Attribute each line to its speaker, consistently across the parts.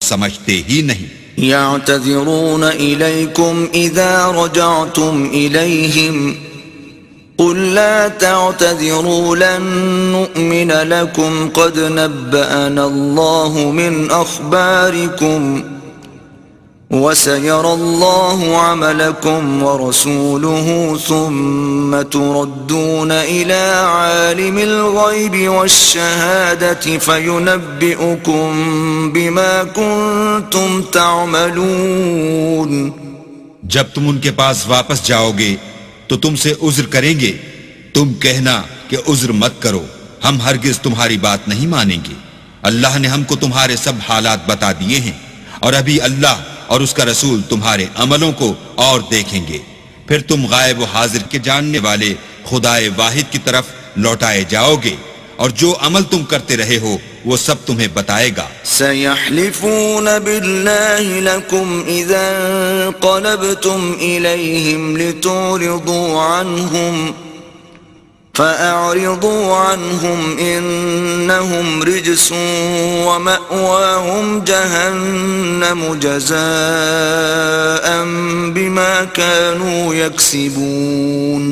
Speaker 1: سمجھتے ہی نہیں۔
Speaker 2: يعتذرون إليكم إذا رجعتم إليهم قل لا تعتذروا لن نؤمن لكم قد نبأنا الله من أخباركم وسيرى الله عملكم ورسوله ثم تردون إلى عالم الغيب والشهادة فينبئكم بما كنتم تعملون۔
Speaker 1: جب تم ان کے پاس واپس جاؤ گے تو تم سے عذر کریں گے، تم کہنا کہ عذر مت کرو، ہم ہرگز تمہاری بات نہیں مانیں گے، اللہ نے ہم کو تمہارے سب حالات بتا دیے ہیں، اور ابھی اللہ اور اس کا رسول تمہارے عملوں کو اور دیکھیں گے، پھر تم غائب و حاضر کے جاننے والے خدائے واحد کی طرف لوٹائے جاؤ گے، اور جو عمل تم کرتے رہے ہو وہ سب تمہیں بتائے گا۔
Speaker 2: سيحلفون بالله لكم إذا انقلبتم إليهم لتعرضوا عنهم فأعرضوا عنهم إنهم رجس ومأواهم جهنم جزاء بما كانوا يكسبون۔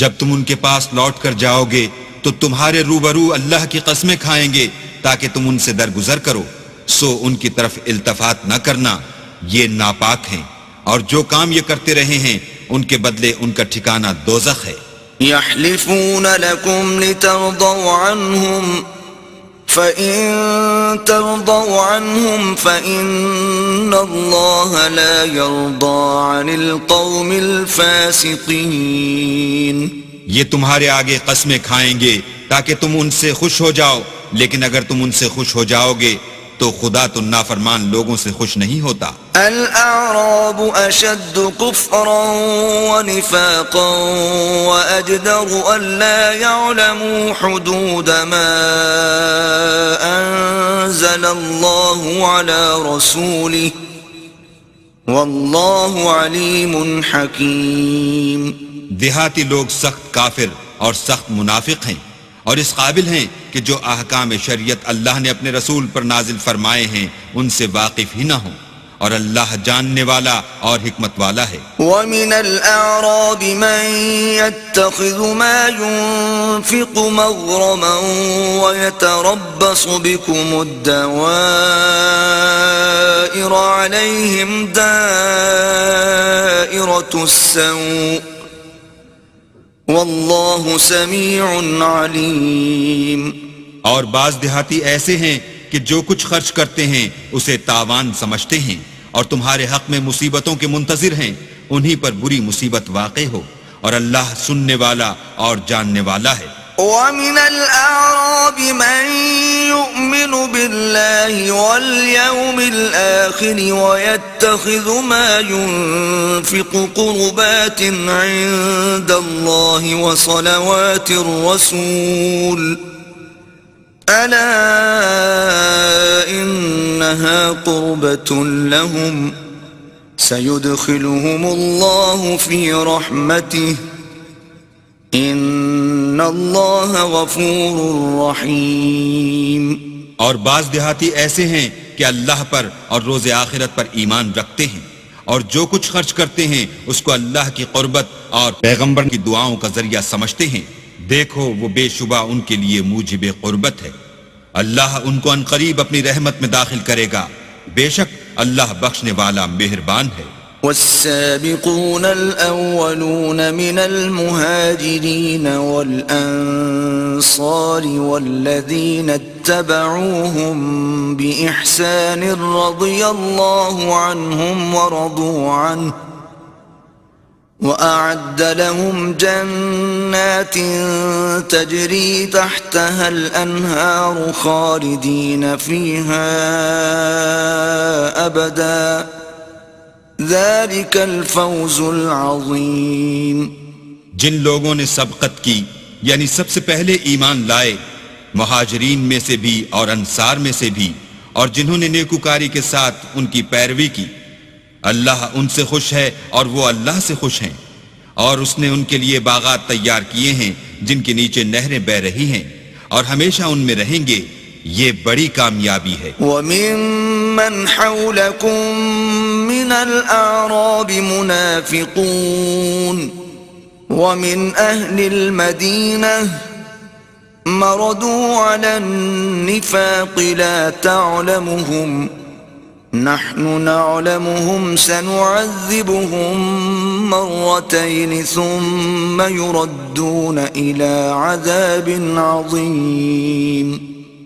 Speaker 1: جب تم ان کے پاس لوٹ کر جاؤ گے تو تمہارے روبرو اللہ کی قسمیں کھائیں گے تاکہ تم ان سے درگزر کرو، سو ان کی طرف التفات نہ کرنا، یہ ناپاک ہیں، اور جو کام یہ کرتے رہے ہیں ان کے بدلے ان کا ٹھکانہ دوزخ ہے۔
Speaker 2: يحلفون لكم لترضوا عنهم فإن ترضوا عنهم فإن الله لا يرضى عن القوم الفاسقين۔
Speaker 1: یہ تمہارے آگے قسمیں کھائیں گے تاکہ تم ان سے خوش ہو جاؤ، لیکن اگر تم ان سے خوش ہو جاؤ گے تو خدا تو نافرمان لوگوں سے خوش نہیں ہوتا۔
Speaker 2: الأعراب أشد كفرا ونفاقا وأجدر ألا يعلموا حدود ما أنزل الله على رسوله والله عليم حكيم۔
Speaker 1: دیہاتی لوگ سخت کافر اور سخت منافق ہیں، اور اس قابل ہیں کہ جو احکام شریعت اللہ نے اپنے رسول پر نازل فرمائے ہیں ان سے واقف ہی نہ ہوں، اور اللہ جاننے والا اور حکمت والا ہے۔
Speaker 2: وَمِنَ الْأَعْرَابِ مَن يَتَّخِذُ مَا يُنفِقُ مَغْرَمًا وَيَتَرَبَّصُ بِكُمُ الدَّوَائِرَ عَلَيْهِمْ دَائِرَةُ السَّوْءِ واللہ سمیع علیم۔
Speaker 1: اور بعض دیہاتی ایسے ہیں کہ جو کچھ خرچ کرتے ہیں اسے تاوان سمجھتے ہیں، اور تمہارے حق میں مصیبتوں کے منتظر ہیں، انہی پر بری مصیبت واقع ہو، اور اللہ سننے والا اور جاننے والا ہے۔
Speaker 2: وَمِنَ الْأَعْرَابِ مَن يُؤْمِنُ بِاللَّهِ وَالْيَوْمِ الْآخِرِ وَيَتَّخِذُ مَا يُنفِقُ قُرُبَاتٍ عِندَ اللَّهِ وَصَلَوَاتِ الرَّسُولِ أَلَا إِنَّهَا قُرْبَةٌ لَهُمْ سَيُدْخِلُهُمُ اللَّهُ فِي رَحْمَتِهِ ان اللہ غفور رحیم۔
Speaker 1: اور بعض دیہاتی ایسے ہیں کہ اللہ پر اور روز آخرت پر ایمان رکھتے ہیں، اور جو کچھ خرچ کرتے ہیں اس کو اللہ کی قربت اور پیغمبر کی دعاؤں کا ذریعہ سمجھتے ہیں، دیکھو وہ بے شبہ ان کے لیے موجب قربت ہے، اللہ ان کو عنقریب اپنی رحمت میں داخل کرے گا، بے شک اللہ بخشنے والا مہربان ہے۔
Speaker 2: والسابقون الأولون من المهاجرين والأنصار والذين اتبعوهم بإحسان رضي الله عنهم ورضوا عنه وأعد لهم جنات تجري تحتها الأنهار خالدين فيها أبداً ذلك الفوز العظیم۔
Speaker 1: جن لوگوں نے سبقت کی یعنی سب سے پہلے ایمان لائے، مہاجرین میں سے بھی اور انصار میں سے بھی، اور جنہوں نے نیکوکاری کے ساتھ ان کی پیروی کی، اللہ ان سے خوش ہے اور وہ اللہ سے خوش ہیں، اور اس نے ان کے لیے باغات تیار کیے ہیں جن کے نیچے نہریں بہہ رہی ہیں، اور ہمیشہ ان میں رہیں گے، یہ بڑی کامیابی ہے۔
Speaker 2: وَمِمَّنْ حَوْلَكُمْ مِنَ الْأَعْرَابِ مُنَافِقُونَ وَمِنْ أَهْلِ الْمَدِينَةِ مَرَدُوا عَلَى النِّفَاقِ لَا تَعْلَمُهُمْ نَحْنُ نَعْلَمُهُمْ سَنُعَذِّبُهُمْ مَرَّتَيْنِ ثُمَّ يُرَدُّونَ إِلَى عَذَابٍ عَظِيمٍ۔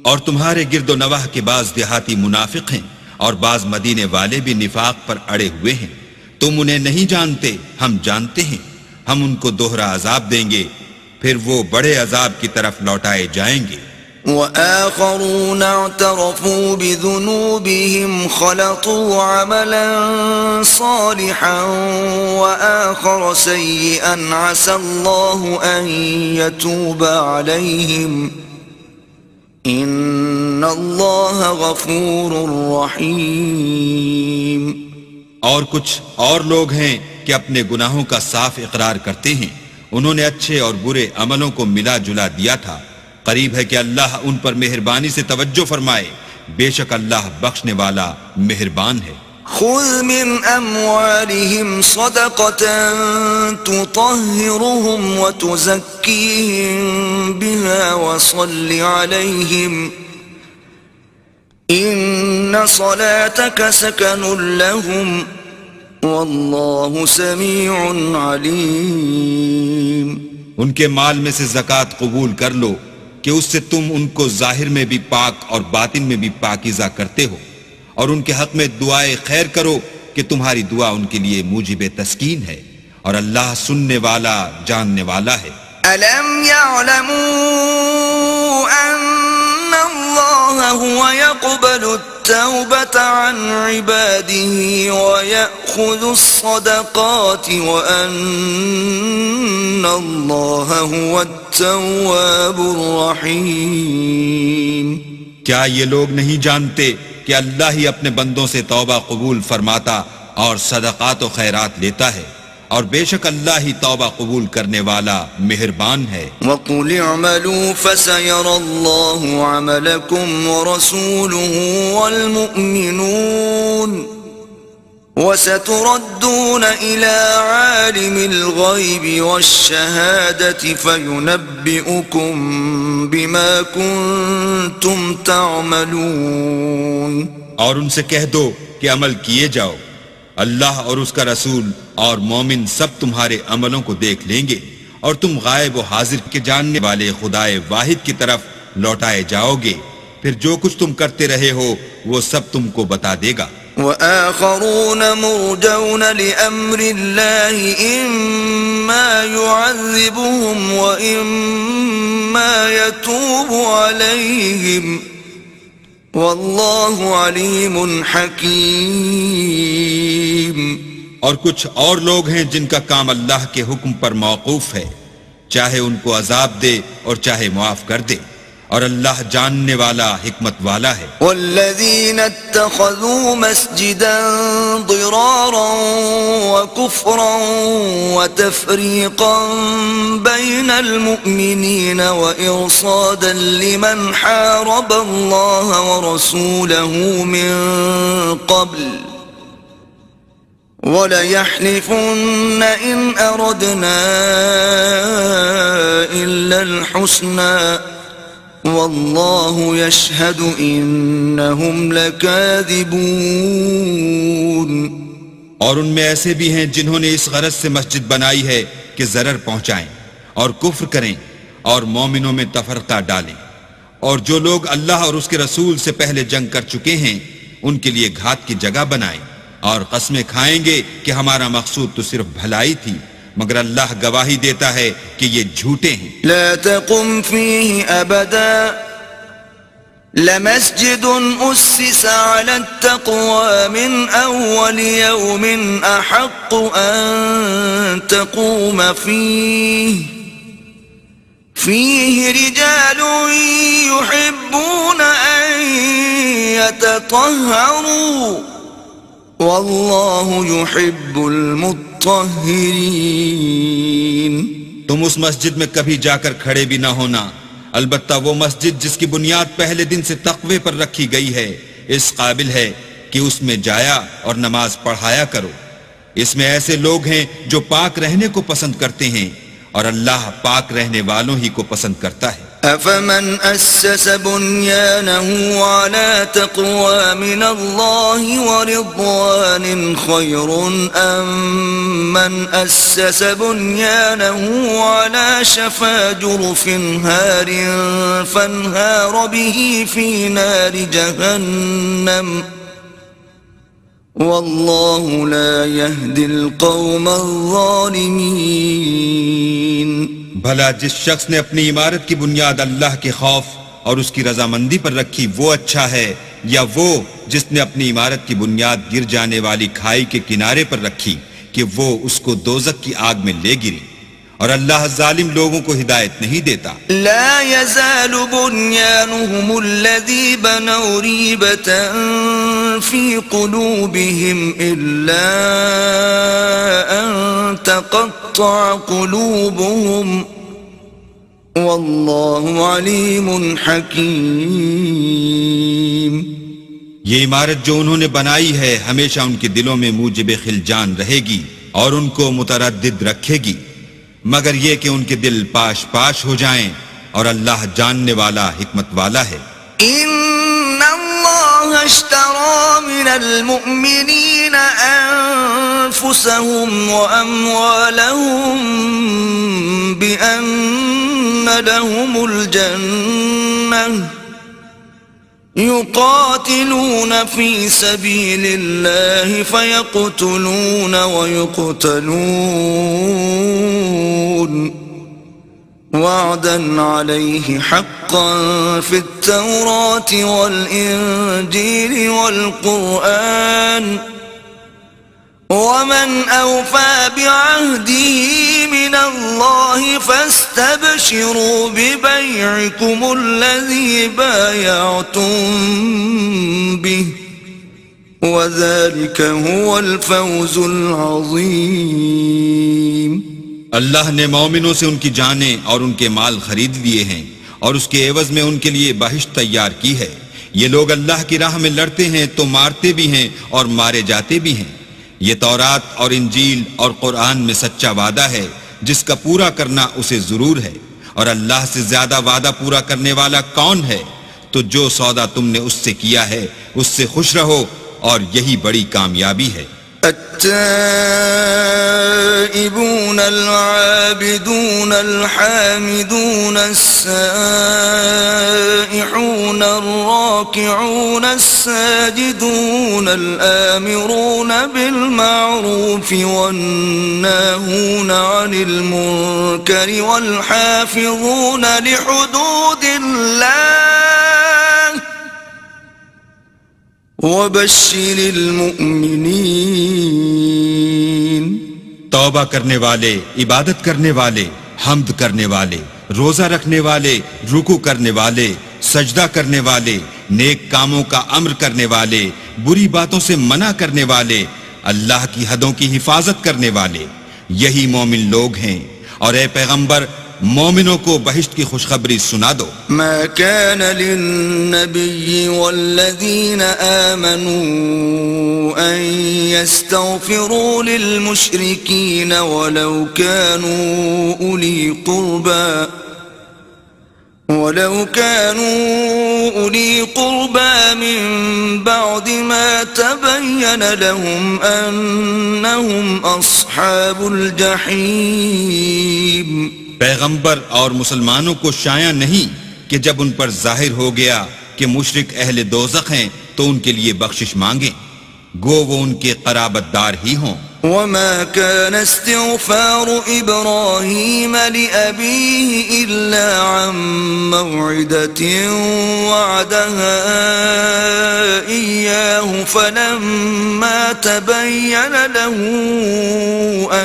Speaker 1: اور تمہارے گرد و نواح کے بعض دیہاتی منافق ہیں اور بعض مدینے والے بھی نفاق پر اڑے ہوئے ہیں، تم انہیں نہیں جانتے، ہم جانتے ہیں، ہم ان کو دوہرا عذاب دیں گے، پھر وہ بڑے عذاب کی طرف لوٹائے جائیں گے۔
Speaker 2: وآخرون اعترفوا بذنوبهم خلطوا عملا صالحا وآخر سيئا عسى الله أن يتوب عليهم إن الله غفور رحيم۔
Speaker 1: اور کچھ اور لوگ ہیں کہ اپنے گناہوں کا صاف اقرار کرتے ہیں، انہوں نے اچھے اور برے عملوں کو ملا جلا دیا تھا، قریب ہے کہ اللہ ان پر مہربانی سے توجہ فرمائے، بے شک اللہ بخشنے والا مہربان ہے۔
Speaker 2: خذ من اموالهم صدقة تطهرهم وتزكيهم بها وصل عليهم ان صلاتك سكن لهم والله سميع عليم۔
Speaker 1: ان کے مال میں سے زکوٰۃ قبول کر لو کہ اس سے تم ان کو ظاہر میں بھی پاک اور باطن میں بھی پاکیزہ کرتے ہو، اور ان کے حق میں دعائے خیر کرو کہ تمہاری دعا ان کے لیے موجب تسکین ہے، اور اللہ سننے والا جاننے والا ہے۔
Speaker 2: أَلَمْ يَعْلَمُوا أَنَّ اللَّهَ هُوَ يَقْبَلُ التَّوْبَةَ عَنْ عِبَادِهِ وَيَأْخُذُ الصَّدَقَاتِ وَأَنَّ اللَّهَ هُوَ التَّوَّابُ الرَّحِيمُ۔
Speaker 1: کیا یہ لوگ نہیں جانتے کہ اللہ ہی اپنے بندوں سے توبہ قبول فرماتا اور صدقات و خیرات لیتا ہے، اور بے شک اللہ ہی توبہ قبول کرنے والا مہربان ہے۔
Speaker 2: وَقُلِ اعْمَلُوا فَسَيَرَى اللَّهُ عَمَلَكُمْ وَرَسُولُهُ وَالْمُؤْمِنُونَ وَسَتُرَدُّونَ إِلَى عَالِمِ الْغَيْبِ وَالشَّهَادَةِ فَيُنَبِّئُكُم بِمَا كُنتُمْ تَعْمَلُونَ۔
Speaker 1: اور ان سے کہہ دو کہ عمل کیے جاؤ، اللہ اور اس کا رسول اور مومن سب تمہارے عملوں کو دیکھ لیں گے، اور تم غائب و حاضر کے جاننے والے خدائے واحد کی طرف لوٹائے جاؤ گے، پھر جو کچھ تم کرتے رہے ہو وہ سب تم کو بتا دے گا۔
Speaker 2: وآخرون مرجون لأمر الله إما يعذبهم وإما يتوب عليهم والله عليم حكيم۔
Speaker 1: اور کچھ اور لوگ ہیں جن کا کام اللہ کے حکم پر موقوف ہے، چاہے ان کو عذاب دے اور چاہے معاف کر دے، اور اللہ جاننے والا حکمت والا ہے۔
Speaker 2: والذین اتخذوا مسجدا ضرارا وكفرا وتفریقا بین المؤمنین وإرصادا لمن حارب اللہ ورسوله من قبل وَلَيَحْلِفُنَّ إِنْ أَرَدْنَا إِلَّا الْحُسْنَى وَاللَّهُ يَشْهَدُ إِنَّهُمْ لَكَاذِبُونَ۔
Speaker 1: اور ان میں ایسے بھی ہیں جنہوں نے اس غرض سے مسجد بنائی ہے کہ ضرر پہنچائیں اور کفر کریں اور مومنوں میں تفرقہ ڈالیں، اور جو لوگ اللہ اور اس کے رسول سے پہلے جنگ کر چکے ہیں ان کے لیے گھات کی جگہ بنائیں، اور قسمیں کھائیں گے کہ ہمارا مقصود تو صرف بھلائی تھی، مگر اللہ گواہی دیتا ہے کہ یہ جھوٹے ہیں۔
Speaker 2: لا تقم فيه أبدا لمسجد أسس على التقوى من أول يوم أحق أن تقوم فيه رجال يحبون أن يتطهروا واللہ یحب المطہرین۔
Speaker 1: تم اس مسجد میں کبھی جا کر کھڑے بھی نہ ہونا البتہ وہ مسجد جس کی بنیاد پہلے دن سے تقوی پر رکھی گئی ہے اس قابل ہے کہ اس میں جایا اور نماز پڑھایا کرو. اس میں ایسے لوگ ہیں جو پاک رہنے کو پسند کرتے ہیں اور اللہ پاک رہنے والوں ہی کو پسند کرتا ہے.
Speaker 2: أفمن أسس بنيانه على تقوى من الله ورضوان خير أم من أسس بنيانه على شفا جرف هار فانهار به في نار جهنم والله لا يهدي القوم الظالمين.
Speaker 1: بھلا جس شخص نے اپنی عمارت کی بنیاد اللہ کے خوف اور اس کی رضامندی پر رکھی وہ اچھا ہے یا وہ جس نے اپنی عمارت کی بنیاد گر جانے والی کھائی کے کنارے پر رکھی کہ وہ اس کو دوزخ کی آگ میں لے گری. اور اللہ ظالم لوگوں کو ہدایت نہیں دیتا.
Speaker 2: لا يزال بنيانهم الذي بنوا ريبة في قلوبهم إلا أن تقطع قلوبهم والله عليم حكيم.
Speaker 1: یہ عمارت جو انہوں نے بنائی ہے ہمیشہ ان کے دلوں میں موجب خلجان رہے گی اور ان کو متردد رکھے گی مگر یہ کہ ان کے دل پاش پاش ہو جائیں اور اللہ جاننے والا حکمت والا ہے.
Speaker 2: ان اللہ اشترى من المؤمنین انفسهم واموالهم بان لهم الجنة يقاتلون في سبيل الله فيقتلون ويقتلون وعدا عليه حقا في التوراة والإنجيل والقرآن ومن أوفى بعهده من الله فاستبشروا ببيعكم الذي بايعتم به وذلك هو الفوز العظيم.
Speaker 1: اللہ نے مومنوں سے ان کی جانیں اور ان کے مال خرید لیے ہیں اور اس کے عوض میں ان کے لیے بہشت تیار کی ہے. یہ لوگ اللہ کی راہ میں لڑتے ہیں تو مارتے بھی ہیں اور مارے جاتے بھی ہیں. یہ تورات اور انجیل اور قرآن میں سچا وعدہ ہے جس کا پورا کرنا اسے ضرور ہے اور اللہ سے زیادہ وعدہ پورا کرنے والا کون ہے؟ تو جو سودا تم نے اس سے کیا ہے اس سے خوش رہو اور یہی بڑی کامیابی ہے.
Speaker 2: التائبون العابدون الحامدون السائحون الراكعون الساجدون الآمرون بالمعروف والناهون عن المنكر والحافظون لحدود الله وبشر المؤمنین.
Speaker 1: توبہ کرنے والے، عبادت کرنے والے، حمد کرنے والے، روزہ رکھنے والے، رکوع کرنے والے، سجدہ کرنے والے، نیک کاموں کا امر کرنے والے، بری باتوں سے منع کرنے والے، اللہ کی حدوں کی حفاظت کرنے والے، یہی مومن لوگ ہیں. اور اے پیغمبر مومنوں کو بہشت کی خوشخبری سنا دو.
Speaker 2: ما كان للنبي والذين آمنوا أن يستغفروا للمشركين ولو كانوا أولي قربى من بعد ما تبين لهم أنهم أصحاب الجحيم.
Speaker 1: پیغمبر اور مسلمانوں کو شایع نہیں کہ جب ان پر ظاہر ہو گیا کہ مشرک اہل دوزخ ہیں تو ان کے لیے بخشش مانگیں گو وہ ان کے قرابت دار ہی ہوں.
Speaker 2: وما كان استغفار إبراهيم لأبيه إلا عن موعدة وعدها إياه فلما تبين له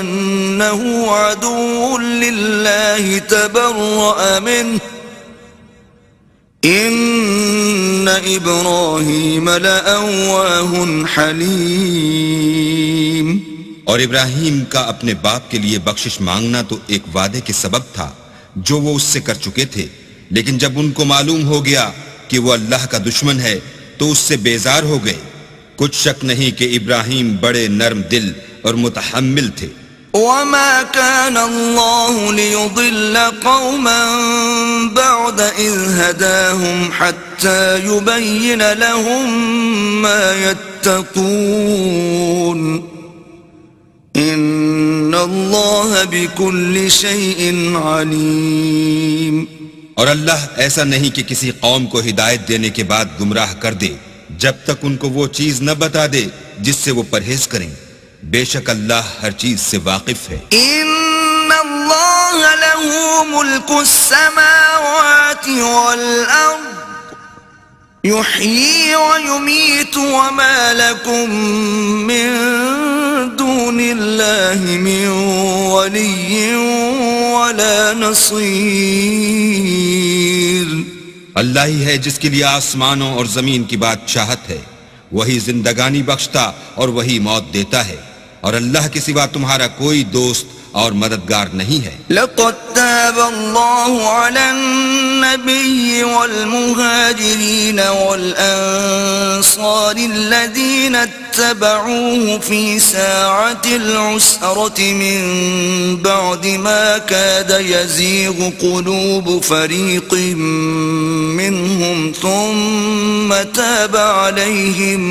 Speaker 2: أنه عدو لله تبرأ منه إن إبراهيم لأواه حليم.
Speaker 1: اور ابراہیم کا اپنے باپ کے لیے بخشش مانگنا تو ایک وعدے کے سبب تھا جو وہ اس سے کر چکے تھے لیکن جب ان کو معلوم ہو گیا کہ وہ اللہ کا دشمن ہے تو اس سے بیزار ہو گئے۔ کچھ شک نہیں کہ ابراہیم بڑے نرم دل اور متحمل تھے۔
Speaker 2: وما كان الله ليضل قوما بعد إذ هداهم حتى يبين لهم ما يتقون إن الله بكل شيء عليم۔
Speaker 1: اور اللہ ایسا نہیں کہ کسی قوم کو ہدایت دینے کے بعد گمراہ کر دے جب تک ان کو وہ چیز نہ بتا دے جس سے وہ پرہیز کریں۔ بے شک اللہ ہر چیز سے واقف ہے۔
Speaker 2: ان اللہ له ملک السماوات والارض يحيي ويميت وما لكم من دون الله من ولي ولا نصير۔
Speaker 1: اللہ ہی ہے جس کے لیے آسمانوں اور زمین کی بادشاہت ہے، وہی زندگانی بخشتا اور وہی موت دیتا ہے، اور اللہ کے سوا تمہارا کوئی دوست اور مددگار نہیں ہے۔
Speaker 2: لقد تاب الله على النبي والمهاجرين والأنصار الذين اتبعوه في ساعة العسرة من بعد ما كاد يزيغ قلوب فريق منهم ثم تاب عليهم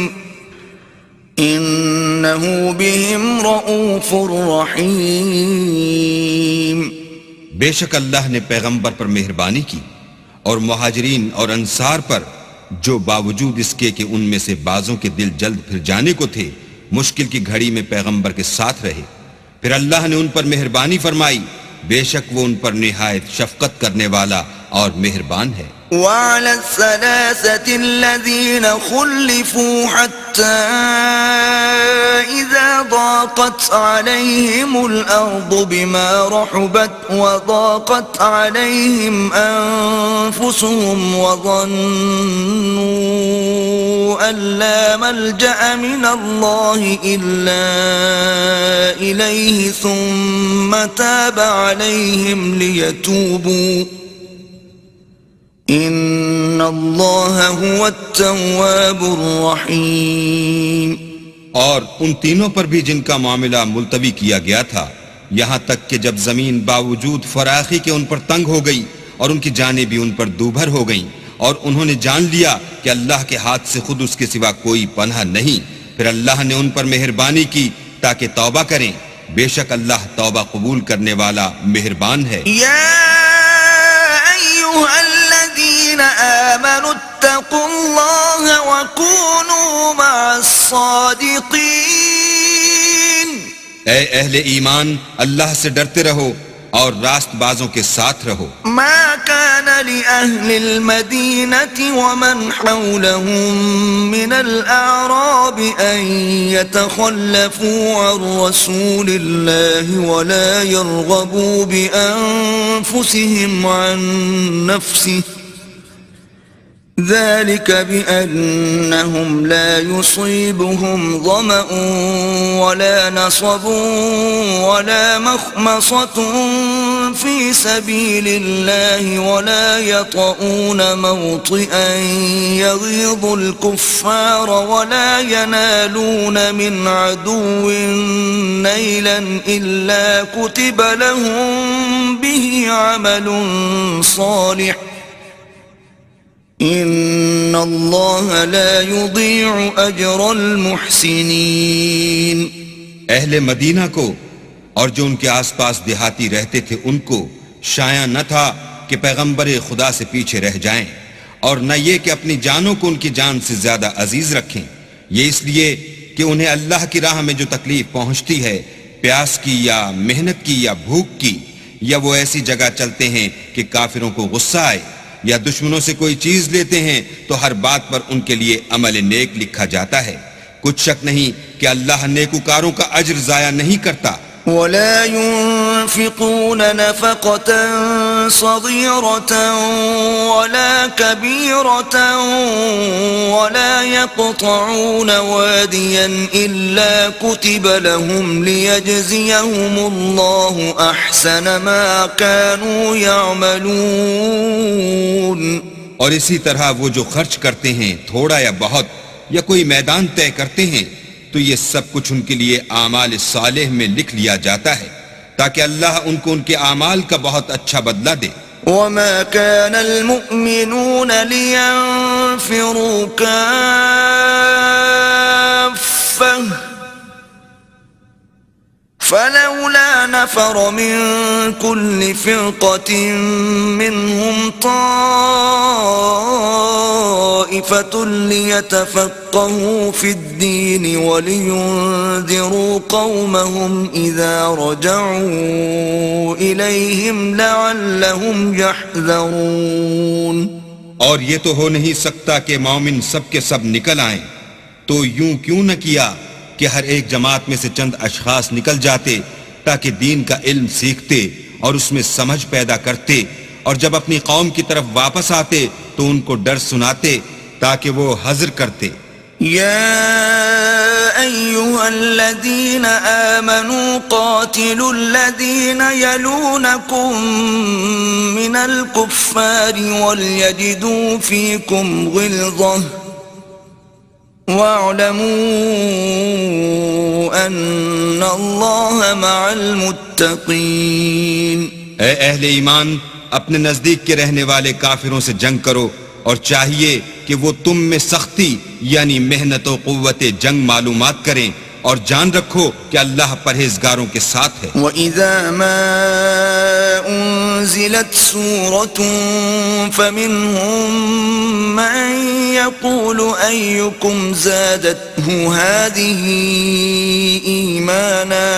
Speaker 2: إنه بهم رؤوف رحيم۔
Speaker 1: بے شک اللہ نے پیغمبر پر مہربانی کی اور مہاجرین اور انصار پر، جو باوجود اس کے کہ ان میں سے بعضوں کے دل جلد پھر جانے کو تھے مشکل کی گھڑی میں پیغمبر کے ساتھ رہے، پھر اللہ نے ان پر مہربانی فرمائی، بے شک وہ ان پر نہایت شفقت کرنے والا اور مہربان ہے۔
Speaker 2: وعلى الثلاثة الذين خلفوا حتى إذا ضاقت عليهم الأرض بما رحبت وضاقت عليهم أنفسهم وظنوا أن لا ملجأ من الله إلا إليه ثم تاب عليهم ليتوبوا ان اللہ هو التواب الرحیم۔
Speaker 1: اور ان تینوں پر بھی جن کا معاملہ ملتوی کیا گیا تھا، یہاں تک کہ جب زمین باوجود فراخی کے ان پر تنگ ہو گئی اور ان کی جانیں بھی ان پر دوبھر ہو گئیں، اور انہوں نے جان لیا کہ اللہ کے ہاتھ سے خود اس کے سوا کوئی پناہ نہیں، پھر اللہ نے ان پر مہربانی کی تاکہ توبہ کریں، بے شک اللہ توبہ قبول کرنے والا مہربان ہے۔
Speaker 2: آمنوا اتقوا الله وكونوا مع الصادقين۔
Speaker 1: اے اہل ایمان، اللہ سے ڈرتے رہو اور راست بازوں کے ساتھ رہو۔
Speaker 2: ما كان لأهل المدينة ومن حولهم من الأعراب أن يتخلفوا عن رسول الله ولا يرغبوا بأنفسهم عن نفسه ذلك بأنهم لا يصيبهم ظمأ ولا نصب ولا مخمصة في سبيل الله ولا يطؤون موطئا يغيظ الكفار ولا ينالون من عدو نيلا إلا كتب لهم به عمل صالح ان اللہ لا یضیع اجر المحسنین۔
Speaker 1: اہل مدینہ کو اور جو ان کے آس پاس دیہاتی رہتے تھے ان کو شایع نہ تھا کہ پیغمبر خدا سے پیچھے رہ جائیں، اور نہ یہ کہ اپنی جانوں کو ان کی جان سے زیادہ عزیز رکھیں، یہ اس لیے کہ انہیں اللہ کی راہ میں جو تکلیف پہنچتی ہے، پیاس کی یا محنت کی یا بھوک کی، یا وہ ایسی جگہ چلتے ہیں کہ کافروں کو غصہ آئے، یا دشمنوں سے کوئی چیز لیتے ہیں، تو ہر بات پر ان کے لیے عمل نیک لکھا جاتا ہے۔ کچھ شک نہیں کہ اللہ نیکوکاروں کا اجر ضائع نہیں کرتا۔
Speaker 2: ولا ينفقون نفقة صغيرة ولا كبيرة ولا يقطعون واديا إلا كتب لهم ليجزيهم الله أحسن ما كانوا يعملون.
Speaker 1: اور اسی طرح وہ جو خرچ کرتے ہیں تھوڑا یا بہت یا کوئی میدان طے کرتے ہیں تو یہ سب کچھ ان کے لیے اعمال صالح میں لکھ لیا جاتا ہے تاکہ اللہ ان کو ان کے اعمال کا بہت اچھا بدلہ دے.
Speaker 2: وما كان المؤمنون لينفروا كافة فلولا نفر من كل فرقة منهم طائفة ليتفقهوا في الدين ولينذروا قومهم إذا رجعوا إليهم لعلهم يحذرون.
Speaker 1: اور یہ تو ہو نہیں سکتا کہ مومن سب کے سب نکل آئیں، تو یوں کیوں نہ کیا کہ ہر ایک جماعت میں سے چند اشخاص نکل جاتے تاکہ دین کا علم سیکھتے اور اس میں سمجھ پیدا کرتے، اور جب اپنی قوم کی طرف واپس آتے تو ان کو ڈر سناتے تاکہ وہ حذر کرتے.
Speaker 2: يا أيها الذين آمنوا قاتلوا الذين يلونكم من الكفار وليجدوا فيكم غلظة واعلموا أن الله مع المتقين.
Speaker 1: اے اہل ایمان، اپنے نزدیک کے رہنے والے کافروں سے جنگ کرو، اور چاہیے کہ وہ تم میں سختی یعنی محنت و قوت جنگ معلومات کریں، اور جان رکھو کہ اللہ پرہیزگاروں کے ساتھ ہے.
Speaker 2: وَإِذَا مَا أُنزِلَتْ سُورَةٌ فَمِنْهُمْ مَنْ يَقُولُ أَيُّكُمْ زَادَتْهُ هَذِهِ إِيمَانًا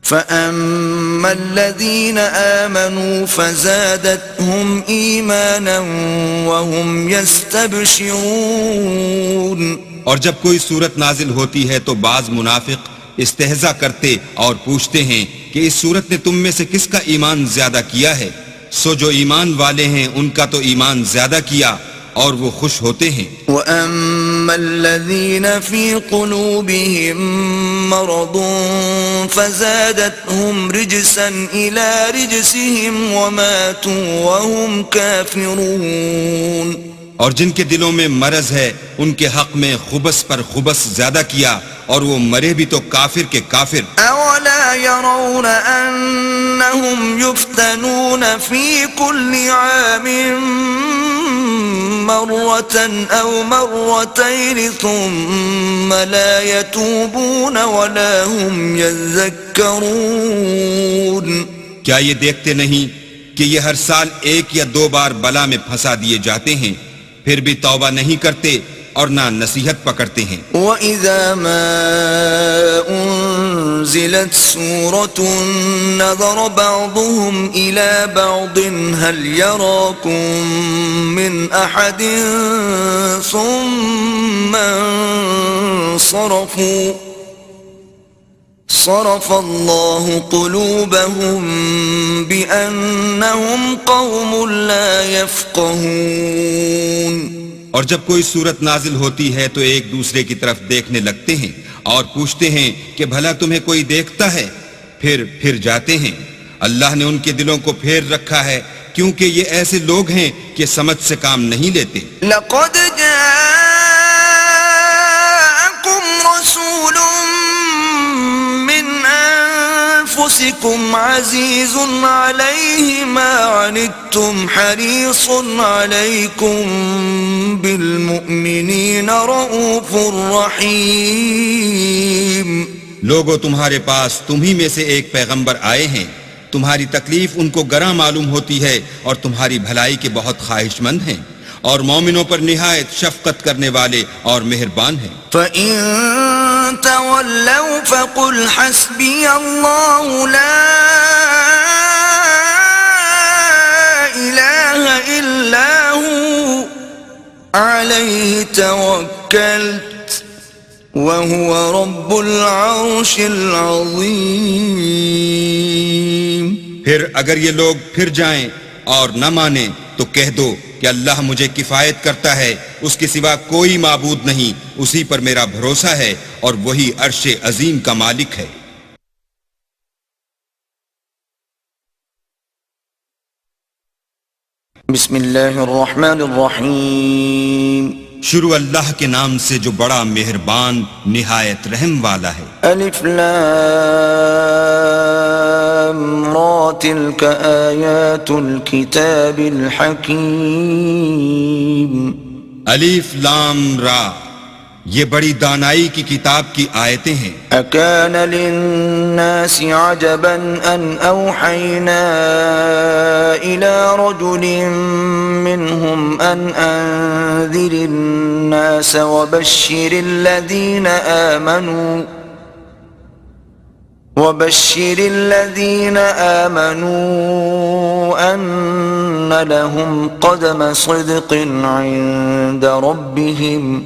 Speaker 2: فَأَمَّا الَّذِينَ آمَنُوا فَزَادَتْهُمْ إِيمَانًا وَهُمْ يَسْتَبْشِرُونَ.
Speaker 1: اور جب کوئی صورت نازل ہوتی ہے تو بعض منافق استہزاء کرتے اور پوچھتے ہیں کہ اس صورت نے تم میں سے کس کا ایمان زیادہ کیا ہے، سو جو ایمان والے ہیں ان کا تو ایمان زیادہ کیا اور وہ خوش ہوتے ہیں.
Speaker 2: وَأَمَّا الَّذِينَ فِي قُلُوبِهِم مَّرَضٌ فَزَادَتْهُمْ رِجْسًا إِلَى رِجْسِهِمْ وَمَاتُوا وَهُمْ كَافِرُونَ.
Speaker 1: اور جن کے دلوں میں مرض ہے ان کے حق میں خبث پر خبث زیادہ کیا اور وہ مرے بھی تو کافر کے کافر.
Speaker 2: أَوَلَا يَرَوْنَ أَنَّهُمْ يُفْتَنُونَ فِي كُلِّ عَامٍ مرة أو مرتين ثم لا يتوبون ولا هم يذكرون.
Speaker 1: کیا یہ دیکھتے نہیں کہ یہ ہر سال ایک یا دو بار بلا میں پھنسا دیے جاتے ہیں، پھر بھی توبہ نہیں کرتے اور نہ نصیحت پکڑتے ہیں.
Speaker 2: وَإِذَا مَا أُنزِلَتْ سُورَةٌ نَظَرَ بَعْضُهُمْ إِلَى بَعْضٍ هَلْ يَرَاكُمْ مِنْ أَحَدٍ ثُمَّ صَرَفَ اللَّهُ قُلُوبَهُمْ بِأَنَّهُمْ قَوْمٌ لَا يَفْقَهُونَ.
Speaker 1: اور جب کوئی صورت نازل ہوتی ہے تو ایک دوسرے کی طرف دیکھنے لگتے ہیں اور پوچھتے ہیں کہ بھلا تمہیں کوئی دیکھتا ہے، پھر جاتے ہیں. اللہ نے ان کے دلوں کو پھیر رکھا ہے کیونکہ یہ ایسے لوگ ہیں کہ سمجھ سے کام نہیں لیتے.
Speaker 2: لَقَدْ جَاءَكُمْ رَسُولٌ مِّنْ أَنفُسِكُمْ عَزِيزٌ عَلَيْهِ مَا عَنِتُّمْ حَرِيصٌ عَلَيْكُمْ بِالْمُؤْمِنِينَ رَءُوفٌ رَحِيمٌ.
Speaker 1: لوگوں تمہارے پاس تمہی میں سے ایک پیغمبر آئے ہیں، تمہاری تکلیف ان کو گراں معلوم ہوتی ہے اور تمہاری بھلائی کے بہت خواہش مند ہیں، اور مومنوں پر نہایت شفقت کرنے والے اور مہربان ہیں.
Speaker 2: فَإِن تَوَلَّوْا فَقُلْ حَسْبِيَ اللَّهُ لَا إِلَهَ إِلَّا هُوَ عَلَيْهِ تَوَكَّلْتُ وهو رب العرش العظيم.
Speaker 1: پھر اگر یہ لوگ پھر جائیں اور نہ مانیں تو کہہ دو کہ اللہ مجھے کفایت کرتا ہے، اس کے سوا کوئی معبود نہیں، اسی پر میرا بھروسہ ہے اور وہی عرش عظیم کا مالک ہے.
Speaker 2: بسم اللہ الرحمن الرحیم.
Speaker 1: شروع اللہ کے نام سے جو بڑا مہربان نہایت رحم والا ہے.
Speaker 2: الف لام را تلک آیات الکتاب الحکیم.
Speaker 1: الف لام را، یہ بڑی دانائی کی کتاب کی آیتیں ہیں.
Speaker 2: اکان للناس عجبا ان اوحینا الى رجل منهم ان انذر الناس وبشر الذين آمنوا ان لهم قدم صدق عند ربهم.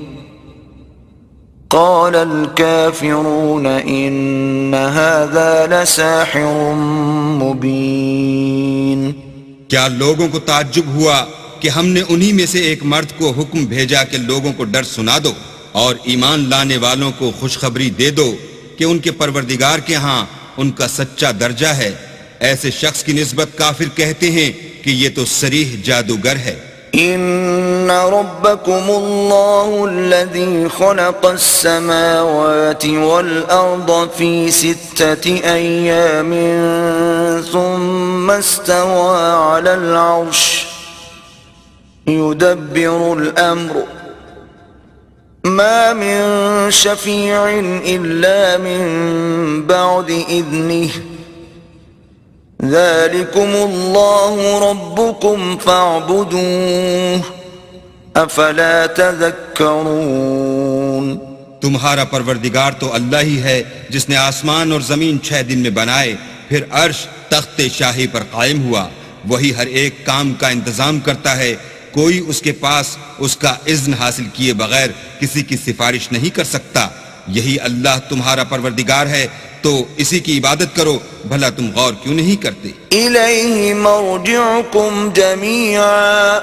Speaker 2: قال الكافرون ان هذا لساحر مبين.
Speaker 1: کیا لوگوں کو تعجب ہوا کہ ہم نے انہی میں سے ایک مرد کو حکم بھیجا کہ لوگوں کو ڈر سنا دو اور ایمان لانے والوں کو خوشخبری دے دو کہ ان کے پروردگار کے ہاں ان کا سچا درجہ ہے. ایسے شخص کی نسبت کافر کہتے ہیں کہ یہ تو صریح جادوگر ہے.
Speaker 2: ان ربكم الله الذي خلق السماوات والارض في 6 ايام ثم استوى على العرش يدبر الامر ما من شفيع الا من بعد اذنه ذلكم الله ربكم فاعبدوه افلا تذكرون.
Speaker 1: تمہارا پروردگار تو اللہ ہی ہے جس نے آسمان اور زمین 6 دن میں بنائے، پھر عرش تخت شاہی پر قائم ہوا. وہی ہر ایک کام کا انتظام کرتا ہے، کوئی اس کے پاس اس کا اذن حاصل کیے بغیر کسی کی سفارش نہیں کر سکتا. یہی اللہ تمہارا پروردگار ہے، تو اسی کی عبادت کرو. بھلا تم غور کیوں نہیں کرتے؟
Speaker 2: الیہ مرجعکم جمیعا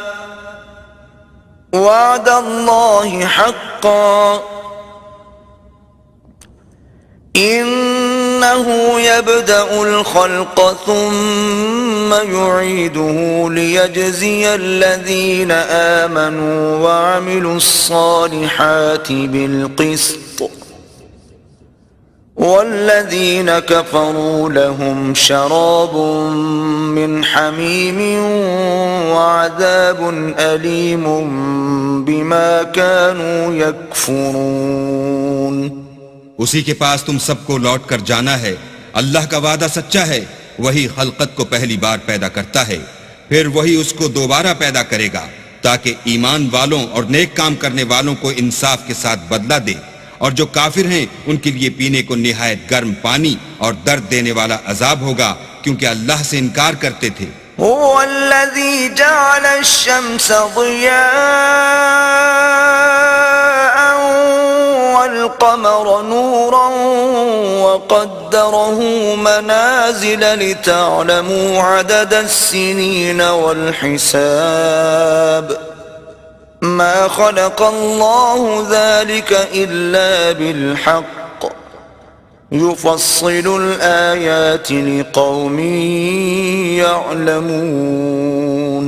Speaker 2: وعد اللہ حقا انہ یبدأ الخلق ثم یعیدہ لیجزی الذین آمنوا وعملوا الصالحات بالقسط والذین کفروا لهم شراب من حمیم وعذاب علیم بما كانوا یکفرون.
Speaker 1: اسی کے پاس تم سب کو لوٹ کر جانا ہے. اللہ کا وعدہ سچا ہے، وہی خلقت کو پہلی بار پیدا کرتا ہے، پھر وہی اس کو دوبارہ پیدا کرے گا تاکہ ایمان والوں اور نیک کام کرنے والوں کو انصاف کے ساتھ بدلہ دے، اور جو کافر ہیں ان کے لیے پینے کو نہایت گرم پانی اور درد دینے والا عذاب ہوگا، کیونکہ اللہ سے انکار کرتے تھے.
Speaker 2: هو الذي جعل الشمس ضياء والقمر نورا وقدره منازل لتعلموا عدد السنين والحساب ما خلق الله ذلك إلا بالحق يفصل الآيات لقوم يعلمون.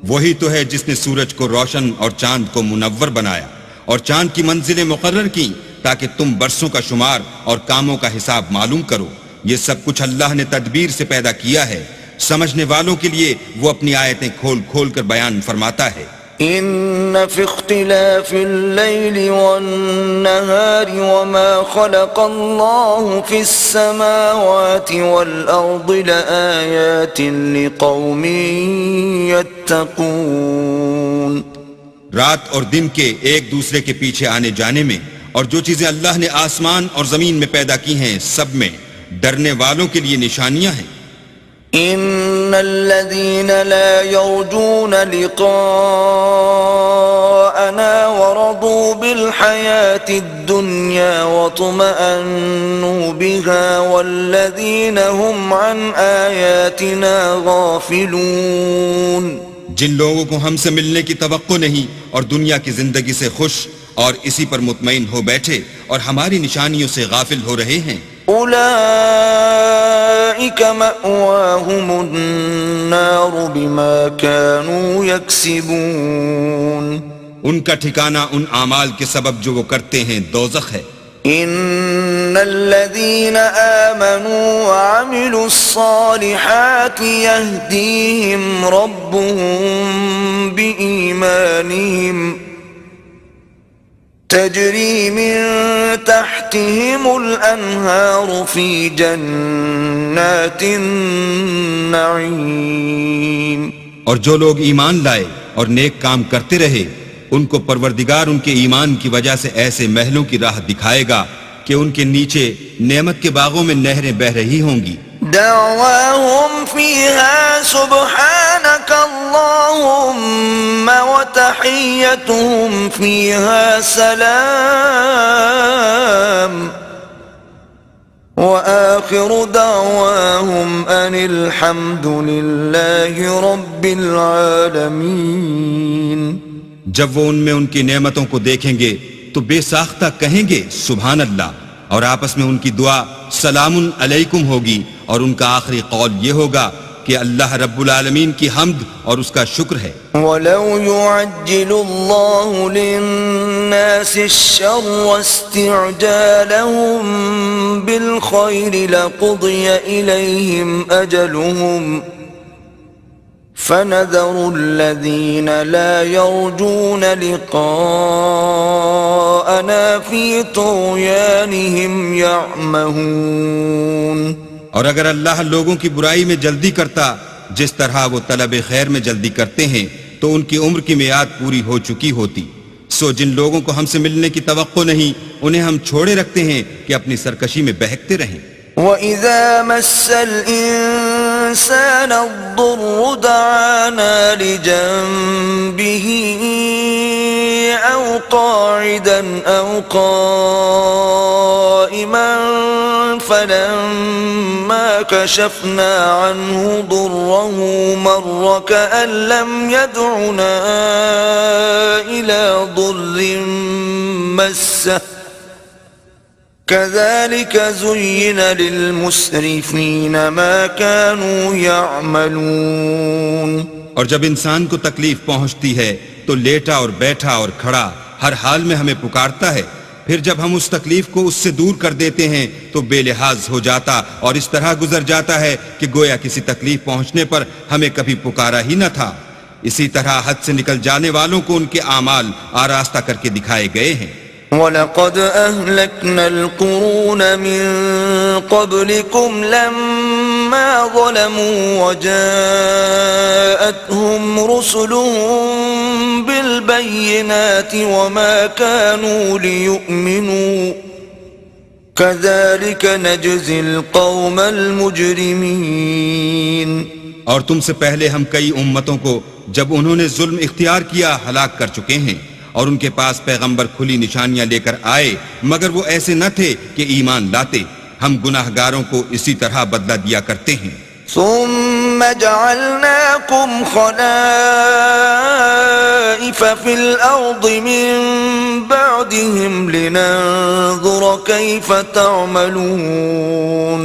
Speaker 1: وہی تو ہے جس نے سورج کو روشن اور چاند کو منور بنایا اور چاند کی منزلیں مقرر کی تاکہ تم برسوں کا شمار اور کاموں کا حساب معلوم کرو. یہ سب کچھ اللہ نے تدبیر سے پیدا کیا ہے. سمجھنے والوں کے لیے وہ اپنی آیتیں کھول کھول کر بیان فرماتا ہے.
Speaker 2: ان في اختلاف الليل والنهار وما خلق الله في السماوات والارض لآيات لقوم يتقون.
Speaker 1: رات اور دن کے ایک دوسرے کے پیچھے آنے جانے میں اور جو چیزیں اللہ نے آسمان اور زمین میں پیدا کی ہیں سب میں ڈرنے والوں کے لیے نشانیاں ہیں.
Speaker 2: إن الذين لا يرجون لقاءنا ورضوا بالحياة الدنيا واطمأنوا بها والذين هم عن آياتنا غافلون.
Speaker 1: جن لوگوں کو ہم سے ملنے کی توقع نہیں اور دنیا کی زندگی سے خوش اور اسی پر مطمئن ہو بیٹھے اور ہماری نشانیوں سے غافل ہو رہے ہیں،
Speaker 2: أولئك مأواهم النار بما كانوا يكسبون.
Speaker 1: ان کا ٹھکانہ ان اعمال کے سبب جو وہ کرتے ہیں دوزخ ہے.
Speaker 2: إن الذين آمنوا وعملوا الصالحات يهديهم ربهم بإيمانهم تجري من تحتهم الأنهار في جنات النعيم.
Speaker 1: اور جو لوگ ایمان لائے اور نیک کام کرتے رہے ان کو پروردگار ان کے ایمان کی وجہ سے ایسے محلوں کی راہ دکھائے گا کہ ان کے نیچے نعمت کے باغوں میں نہریں بہ رہی ہوں گی.
Speaker 2: دعواهم فيها سبحانك اللهم وتحيتهم فيها سلام وآخر دعواهم أن الحمد لله رب العالمين.
Speaker 1: جب وہ ان میں ان کی نعمتوں کو دیکھیں گے تو بے ساختہ کہیں گے سبحان اللہ، اور آپس میں ان کی دعا سلام علیکم ہوگی، اور ان کا آخری قول یہ ہوگا کہ اللہ رب العالمین کی حمد اور اس کا شکر ہے.
Speaker 2: وَلَوْ يُعَجِّلُ اللَّهُ لِلنَّاسِ الشَّرَّ اسْتِعْجَالَهُم بِالْخَيْرِ لَقُضِيَ إِلَيْهِمْ أَجَلُهُمْ فَنَذَرُ الَّذِينَ لَا يَرْجُونَ لِقَاءَنَا فِي طُغْيَانِهِمْ يَعْمَهُونَ.
Speaker 1: اور اگر اللہ لوگوں کی برائی میں جلدی کرتا جس طرح وہ طلب خیر میں جلدی کرتے ہیں تو ان کی عمر کی میعاد پوری ہو چکی ہوتی. سو جن لوگوں کو ہم سے ملنے کی توقع نہیں انہیں ہم چھوڑے رکھتے ہیں کہ اپنی سرکشی میں بہکتے رہیں.
Speaker 2: وَإِذَا مَسَّ الْإِنسَانَ الضُّرُّ دَعَانَا لِجَنبِهِ أَوْ قَاعِدًا أَوْ قَائِمًا فَلَمَّا كَشَفْنَا عَنْهُ ضُرَّهُ مَرَّ كَأَن لَّمْ يَدْعُنَا إِلَى ضُرٍّ مَّسَّهُ كَذَلِكَ زُيِّنَ لِلْمُسْرِفِينَ مَا كَانُوا يَعْمَلُونَ.
Speaker 1: اور جب انسان کو تکلیف پہنچتی ہے تو لیٹا اور بیٹھا اور کھڑا ہر حال میں ہمیں پکارتا ہے، پھر جب ہم اس تکلیف کو اس سے دور کر دیتے ہیں تو بے لحاظ ہو جاتا اور اس طرح گزر جاتا ہے کہ گویا کسی تکلیف پہنچنے پر ہمیں کبھی پکارا ہی نہ تھا. اسی طرح حد سے نکل جانے والوں کو ان کے اعمال آراستہ کر کے دکھائے گئے ہیں.
Speaker 2: وَلَقَدْ أَهْلَكْنَا الْقُرُونَ مِنْ قَبْلِكُمْ لَمَّا ظَلَمُوا وَجَاءَتْهُمْ رُسُلُهُم بِالْبَيِّنَاتِ وَمَا كَانُوا لِيُؤْمِنُوا كَذَلِكَ نَجْزِي الْقَوْمَ الْمُجْرِمِينَ.
Speaker 1: اور تم سے پہلے ہم کئی امتوں کو جب انہوں نے ظلم اختیار کیا ہلاک کر چکے ہیں، اور ان کے پاس پیغمبر کھلی نشانیاں لے کر آئے مگر وہ ایسے نہ تھے کہ ایمان لاتے. ہم گناہ گاروں کو اسی طرح بدلہ دیا کرتے ہیں.
Speaker 2: ثم جعلناكم خلائف في الأرض من بعدهم لننظر كيف تعملون.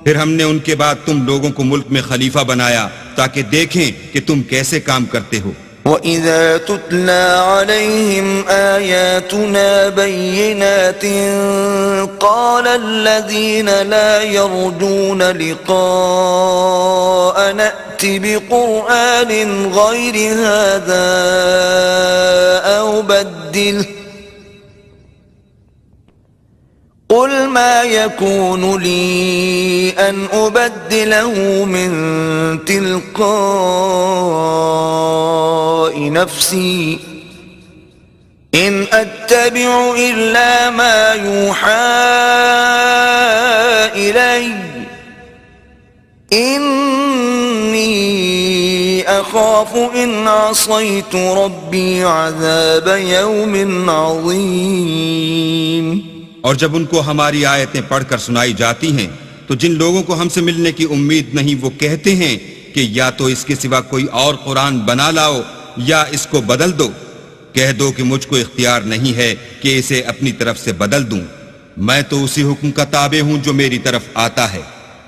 Speaker 1: پھر ہم نے ان کے بعد تم لوگوں کو ملک میں خلیفہ بنایا تاکہ دیکھیں کہ تم کیسے کام کرتے ہو.
Speaker 2: وَإِذَا تُتْلَى عَلَيْهِمْ آيَاتُنَا بَيِّنَاتٍ قَالَ الَّذِينَ لَا يَرْجُونَ لِقَاءَنَا ائْتِ بِقُرْآنٍ غَيْرِ هَذَا أَوْ بَدِّلْهُ قُلْ مَا يَكُونُ لِي أَنْ أُبَدِّلَهُ مِنْ تِلْقَاءِ نَفْسِي إِنْ أَتَّبِعُ إِلَّا مَا يُوحَى إِلَيَّ إِنَّ أخاف إن عصيت ربي عذاب يوم عظيم.
Speaker 1: اور جب ان کو ہماری آیتیں پڑھ کر سنائی جاتی ہیں تو جن لوگوں کو ہم سے ملنے کی امید نہیں وہ کہتے ہیں کہ یا تو اس کے سوا کوئی اور قرآن بنا لاؤ یا اس کو بدل دو. کہہ دو کہ مجھ کو اختیار نہیں ہے کہ اسے اپنی طرف سے بدل دوں. میں تو اسی حکم کا تابع ہوں جو میری طرف آتا ہے.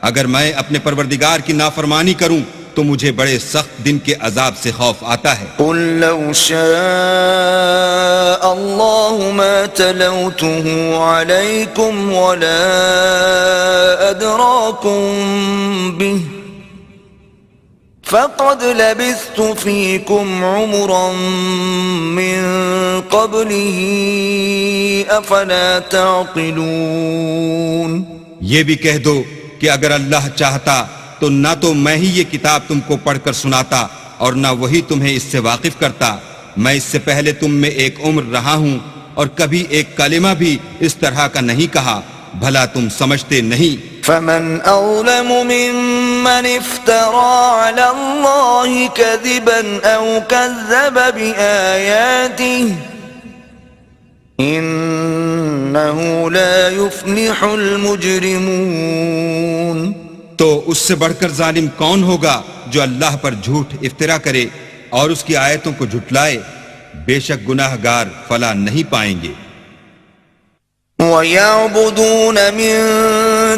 Speaker 1: اگر میں اپنے پروردگار کی نافرمانی کروں تو مجھے بڑے سخت دن کے عذاب سے خوف آتا ہے.
Speaker 2: قل لو شاء الله ما تلوته عليكم ولا أدراكم به فقد لبثت فيكم عمرا من قبله أفلا تعقلون.
Speaker 1: یہ بھی کہہ دو کہ اگر اللہ چاہتا تو نہ تو میں ہی یہ کتاب تم کو پڑھ کر سناتا اور نہ وہی تمہیں اس سے واقف کرتا. میں اس سے پہلے تم میں ایک عمر رہا ہوں اور کبھی ایک کلمہ بھی اس طرح کا نہیں کہا. بھلا تم سمجھتے نہیں؟
Speaker 2: فمن أظلم ممن افترى على الله كذبا أو كذب بآياته إنه لا يفلح المجرمون.
Speaker 1: تو اس سے بڑھ کر ظالم کون ہوگا جو اللہ پر جھوٹ افطرا کرے اور اس کی آیتوں کو جھٹلائے؟ بے شک گناہ گار فلاح نہیں پائیں گے.
Speaker 2: وَيَعْبُدُونَ مِن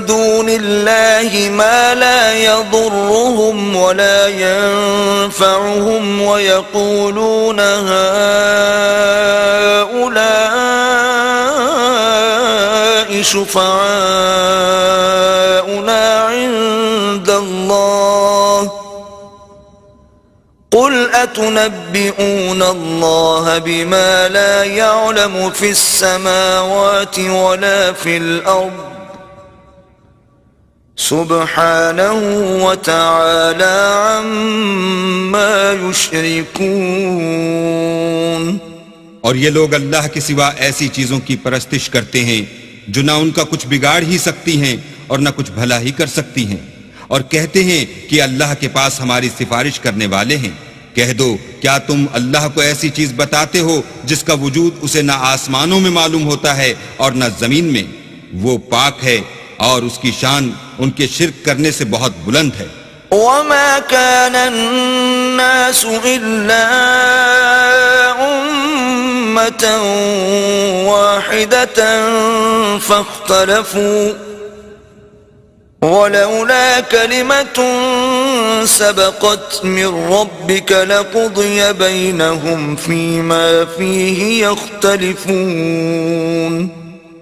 Speaker 2: دُونِ اللَّهِ مَا لَا يَضُرُّهُمْ وَلَا يَنفَعُهُمْ وَيَقُولُونَ هَؤُلَاءِ شُفَعَاؤُنَا عِندَ اللَّهِ قل أتنبئون الله بما لا يعلم في السماوات ولا في الأرض سبحانه وتعالى عما يشركون.
Speaker 1: اور یہ لوگ اللہ کے سوا ایسی چیزوں کی پرستش کرتے ہیں جو نہ ان کا کچھ بگاڑ ہی سکتی ہیں اور نہ کچھ بھلا ہی کر سکتی ہیں، اور کہتے ہیں کہ اللہ کے پاس ہماری سفارش کرنے والے ہیں. کہہ دو کیا تم اللہ کو ایسی چیز بتاتے ہو جس کا وجود اسے نہ آسمانوں میں معلوم ہوتا ہے اور نہ زمین میں؟ وہ پاک ہے اور اس کی شان ان کے شرک کرنے سے بہت بلند ہے.
Speaker 2: وما كان الناس إلا أمة واحدة فاختلفوا ولولا كلمة سبقت من ربك لقضي بينهم فيما فيه يختلفون.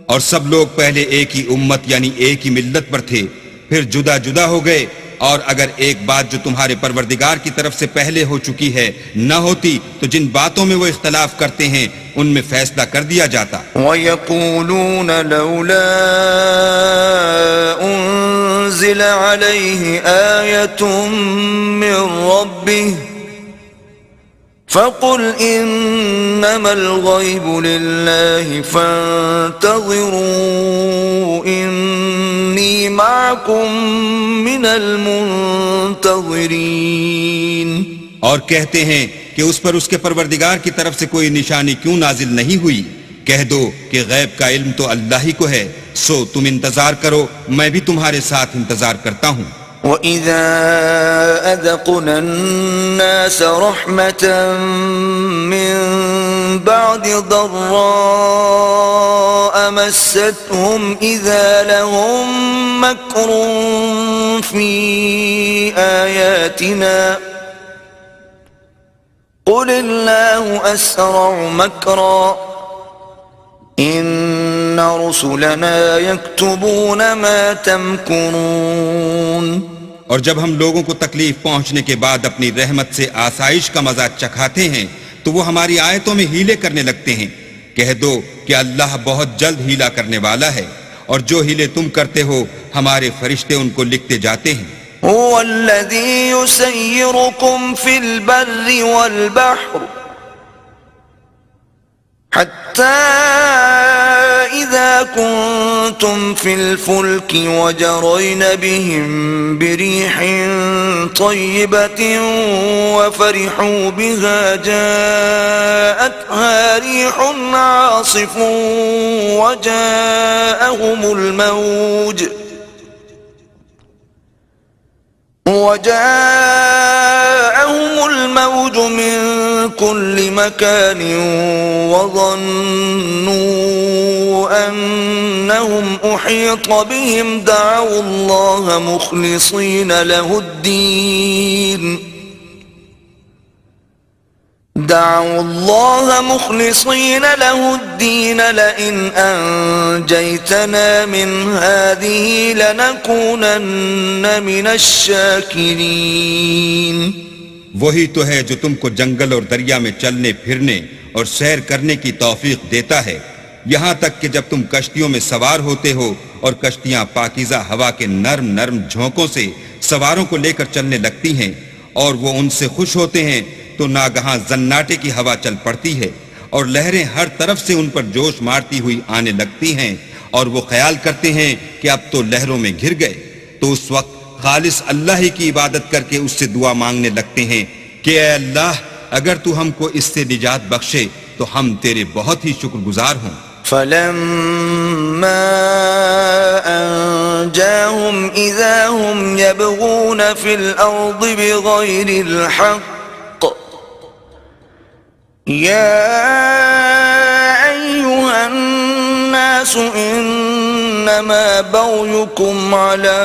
Speaker 1: اور سب لوگ پہلے ایک ہی امت یعنی ایک ہی ملت پر تھے، پھر جدا جدا ہو گئے، اور اگر ایک بات جو تمہارے پروردگار کی طرف سے پہلے ہو چکی ہے نہ ہوتی تو جن باتوں میں وہ اختلاف کرتے ہیں ان میں فیصلہ کر دیا جاتا.
Speaker 2: وَيَقُولُونَ لَوْلَا أُنزِلَ عَلَيْهِ آيَةٌ مِّن رَّبِّهِ فَقُلْ إِنَّمَا الْغَيْبُ لِلَّهِ فَانتَظِرُوا إِنِّي مَعَكُمْ مِنَ الْمُنتَظِرِينَ.
Speaker 1: اور کہتے ہیں کہ اس پر اس کے پروردگار کی طرف سے کوئی نشانی کیوں نازل نہیں ہوئی؟ کہہ دو کہ غیب کا علم تو اللہ ہی کو ہے، سو تم انتظار کرو، میں بھی تمہارے ساتھ انتظار کرتا ہوں.
Speaker 2: وَإِذَا أَذَقْنَا النَّاسَ رَحْمَةً مِّن بَعْدِ ضَرَّاءَ مَسَّتْهُمْ إِذَا لَهُم مَّكْرٌ فِي آيَاتِنَا قُلِ اللَّهُ أَسْرَعُ مَكْرًا إِنَّ رُسُلَنَا يَكْتُبُونَ مَا تَمْكُرُونَ.
Speaker 1: اور جب ہم لوگوں کو تکلیف پہنچنے کے بعد اپنی رحمت سے آسائش کا مزہ چکھاتے ہیں تو وہ ہماری آیتوں میں ہیلے کرنے لگتے ہیں. کہہ دو کہ اللہ بہت جلد ہیلا کرنے والا ہے، اور جو ہیلے تم کرتے ہو ہمارے فرشتے ان کو لکھتے جاتے ہیں.
Speaker 2: هو الذي يسيركم في البر والبحر حتى إذا كنتم كنتم في الفلك وجرين بهم بريح طيبة وفرحوا بها جاءتها ريح عاصف وجاءهم الموج من كل مكان وظنوا أنهم أحيط بهم دعوا الله مخلصين له الدين لئن أنجيتنا من هذه لنكونن من الشاكرين.
Speaker 1: وہی تو ہے جو تم کو جنگل اور دریا میں چلنے پھرنے اور سیر کرنے کی توفیق دیتا ہے، یہاں تک کہ جب تم کشتیوں میں سوار ہوتے ہو اور کشتیاں پاکیزہ ہوا کے نرم نرم جھونکوں سے سواروں کو لے کر چلنے لگتی ہیں اور وہ ان سے خوش ہوتے ہیں تو ناگہاں زناٹے کی ہوا چل پڑتی ہے اور لہریں ہر طرف سے ان پر جوش مارتی ہوئی آنے لگتی ہیں اور وہ خیال کرتے ہیں کہ اب تو لہروں میں گھر گئے، تو اس وقت خالص اللہ ہی کی عبادت کر کے اس سے دعا مانگنے لگتے ہیں کہ اے اللہ اگر تو ہم کو اس سے نجات بخشے تو ہم تیرے بہت ہی شکر گزار ہوں.
Speaker 2: فلما أنجاهم إذا هم يبغون في الأرض بغير الحق يا أيها الناس إنما بغيكم على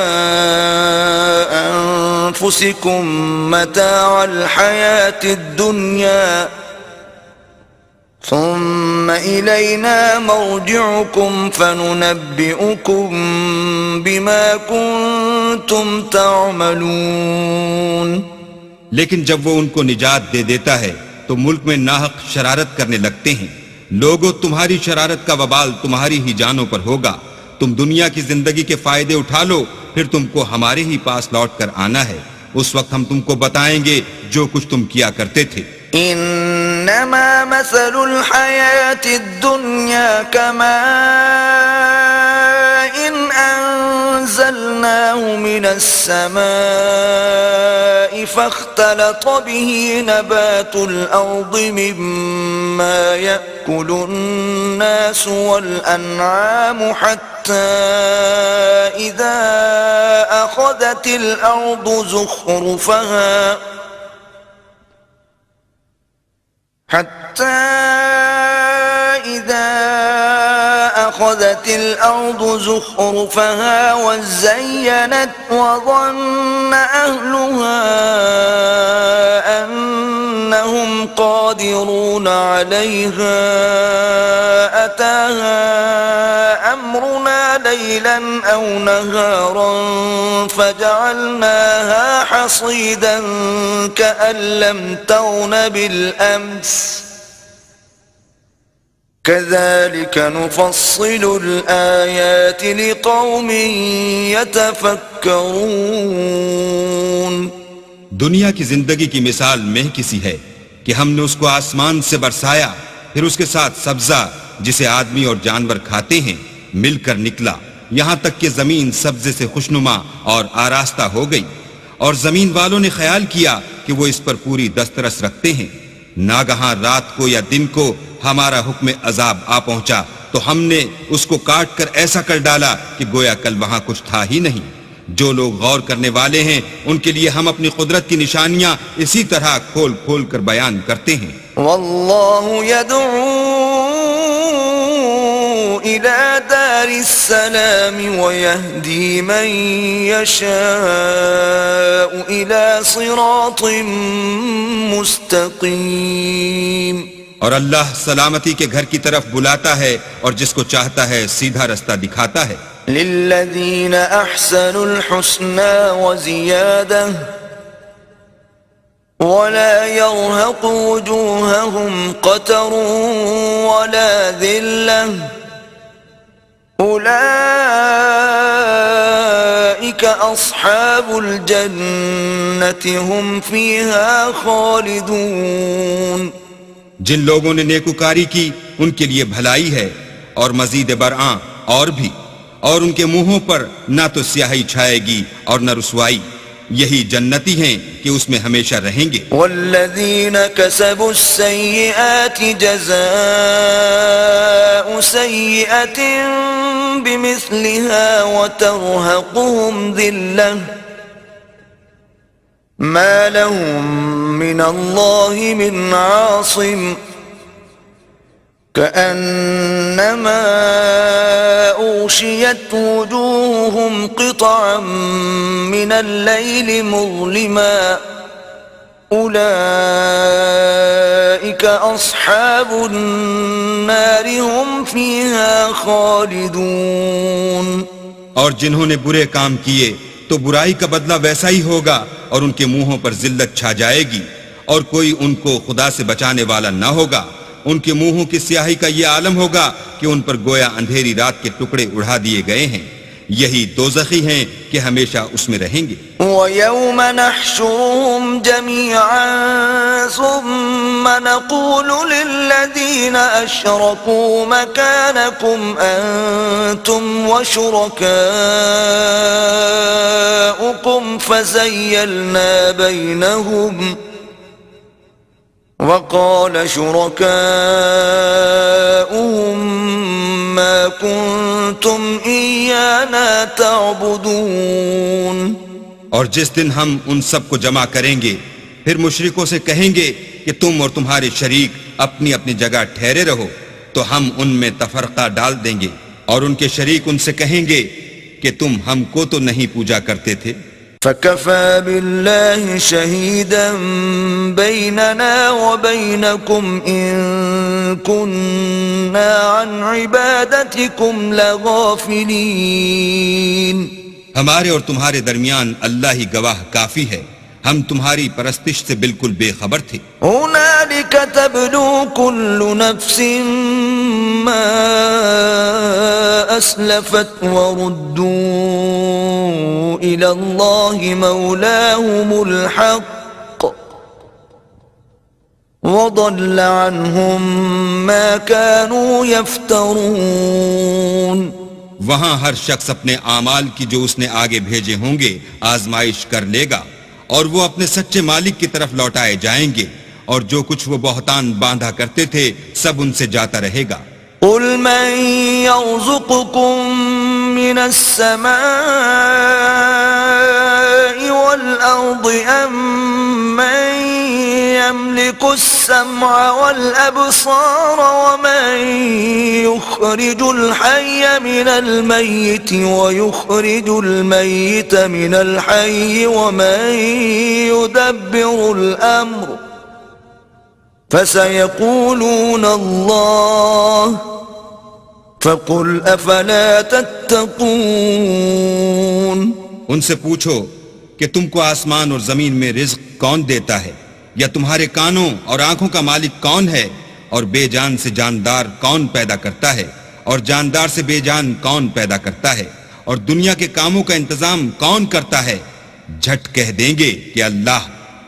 Speaker 2: أنفسكم متاع الحياة الدنيا ثم إلينا مرجعكم فننبئكم بما كنتم تعملون.
Speaker 1: لیکن جب وہ ان کو نجات دے دیتا ہے تو ملک میں ناحق شرارت کرنے لگتے ہیں. لوگوں تمہاری شرارت کا وبال تمہاری ہی جانوں پر ہوگا. تم دنیا کی زندگی کے فائدے اٹھا لو پھر تم کو ہمارے ہی پاس لوٹ کر آنا ہے. اس وقت ہم تم کو بتائیں گے جو کچھ تم کیا کرتے تھے.
Speaker 2: انما مثل الحياة الدنيا كماء إن انزلناه من السماء فاختلط به نبات الارض مما يأكل الناس والانعام حتى اذا اخذت الارض زخرفها وزينت وظن أهلها أنهم قادرون عليها أتاها أمرنا ليلا أو نهارا فجعلناها حصيدا كأن لم تغن بالأمس كذلك نفصل الآيات لقوم يتفكرون.
Speaker 1: دنیا کی زندگی کی مثال میں کسی ہے کہ ہم نے اس کو آسمان سے برسایا پھر اس کے ساتھ سبزہ جسے آدمی اور جانور کھاتے ہیں مل کر نکلا یہاں تک کہ زمین سبزے سے خوشنما اور آراستہ ہو گئی اور زمین والوں نے خیال کیا کہ وہ اس پر پوری دسترس رکھتے ہیں. ناگہاں رات کو یا دن کو ہمارا حکم عذاب آ پہنچا تو ہم نے اس کو کاٹ کر ایسا کر ڈالا کہ گویا کل وہاں کچھ تھا ہی نہیں. جو لوگ غور کرنے والے ہیں ان کے لیے ہم اپنی قدرت کی نشانیاں اسی طرح کھول کھول کر بیان کرتے ہیں.
Speaker 2: واللہ يدعو إلى دار السلام ويهدي من يشاء إلى صراط مستقيم.
Speaker 1: اور اللہ سلامتی کے گھر کی طرف بلاتا ہے اور جس کو چاہتا ہے سیدھا رستہ دکھاتا ہے.
Speaker 2: للذین احسنوا الحسنى وزیادہ ولا يرهق وجوههم قتر ولا ذلة أولئك أصحاب الجنة هم فيها خالدون.
Speaker 1: جن لوگوں نے نیکوکاری کی ان کے لیے بھلائی ہے اور مزید برآں اور بھی، اور ان کے منہوں پر نہ تو سیاہی چھائے گی اور نہ رسوائی. یہی جنتی ہیں کہ اس میں ہمیشہ رہیں گے.
Speaker 2: والذین کسبوا السیئات جزاء سیئة بمثلها وترهقهم ذلة ما لهم من الله من عاصم كأنما أغشيت وجوههم قطعا من الليل مظلما أولئك أصحاب النار هم فيها خالدون.
Speaker 1: اور جنہوں نے برے کام کیے تو برائی کا بدلہ ویسا ہی ہوگا اور ان کے منہوں پر ذلت چھا جائے گی اور کوئی ان کو خدا سے بچانے والا نہ ہوگا. ان کے منہوں کی سیاہی کا یہ عالم ہوگا کہ ان پر گویا اندھیری رات کے ٹکڑے اڑا دیے گئے ہیں. یہی دوزخی ہیں کہ ہمیشہ اس میں رہیں گے.
Speaker 2: وَيَوْمَ نَحْشُرُهُمْ جَمِيعًا ثُمَّ نَقُولُ لِلَّذِينَ أَشْرَكُوا مَكَانَكُمْ أَنْتُمْ وَشُرَكَاؤُكُمْ فَزَيَّلْنَا بَيْنَهُمْ وقال شركاؤهم ما كنتم إيانا تعبدون.
Speaker 1: اور جس دن ہم ان سب کو جمع کریں گے پھر مشرکوں سے کہیں گے کہ تم اور تمہارے شریک اپنی اپنی جگہ ٹھہرے رہو تو ہم ان میں تفرقہ ڈال دیں گے اور ان کے شریک ان سے کہیں گے کہ تم ہم کو تو نہیں پوجا کرتے تھے.
Speaker 2: فَكَفَى بِاللَّهِ شَهِيدًا بَيْنَنَا وَبَيْنَكُمْ إِن كُنَّا عَنْ عِبَادَتِكُمْ لَغَافِلِينَ.
Speaker 1: ہمارے اور تمہارے درمیان اللہ ہی گواہ کافی ہے، ہم تمہاری پرستش سے بالکل بے خبر تھے.
Speaker 2: هُنَالِكَ تَبْلُو كُلُّ نَفْسٍ مَا أَسْلَفَتْ وَرُدُّوا إِلَى اللَّهِ مَوْلَاهُمُ الْحَقِّ وَضَلَّ عَنْهُمْ مَا كَانُوا يَفْتَرُونَ.
Speaker 1: وہاں ہر شخص اپنے اعمال کی جو اس نے آگے بھیجے ہوں گے آزمائش کر لے گا اور وہ اپنے سچے مالک کی طرف لوٹائے جائیں گے اور جو کچھ وہ بہتان باندھا کرتے تھے سب ان سے جاتا رہے گا.
Speaker 2: قُلْ مَنْ يَرْزُقُكُم مِّنَ السَّمَاءِ وَالْأَرْضِ أَمَّن يَمْلِكُ السَّمْعَ وَالْأَبْصَارَ وَمَن يُخْرِجُ الْحَيَّ مِنَ الْمَيِّتِ وَيُخْرِجُ الْمَيِّتَ مِنَ الْحَيِّ وَمَن يُدَبِّرُ الْأَمْرَ فَسَيَقُولُونَ اللَّهُ فَقُلْ أَفَلَا تَتَّقُونَ.
Speaker 1: ان سے پوچھو کہ تم کو آسمان اور زمین میں رزق کون دیتا ہے، یا تمہارے کانوں اور آنکھوں کا مالک کون ہے، اور بے جان سے جاندار کون پیدا کرتا ہے اور جاندار سے بے جان کون پیدا کرتا ہے، اور دنیا کے کاموں کا انتظام کون کرتا ہے. جھٹ کہہ دیں گے کہ اللہ.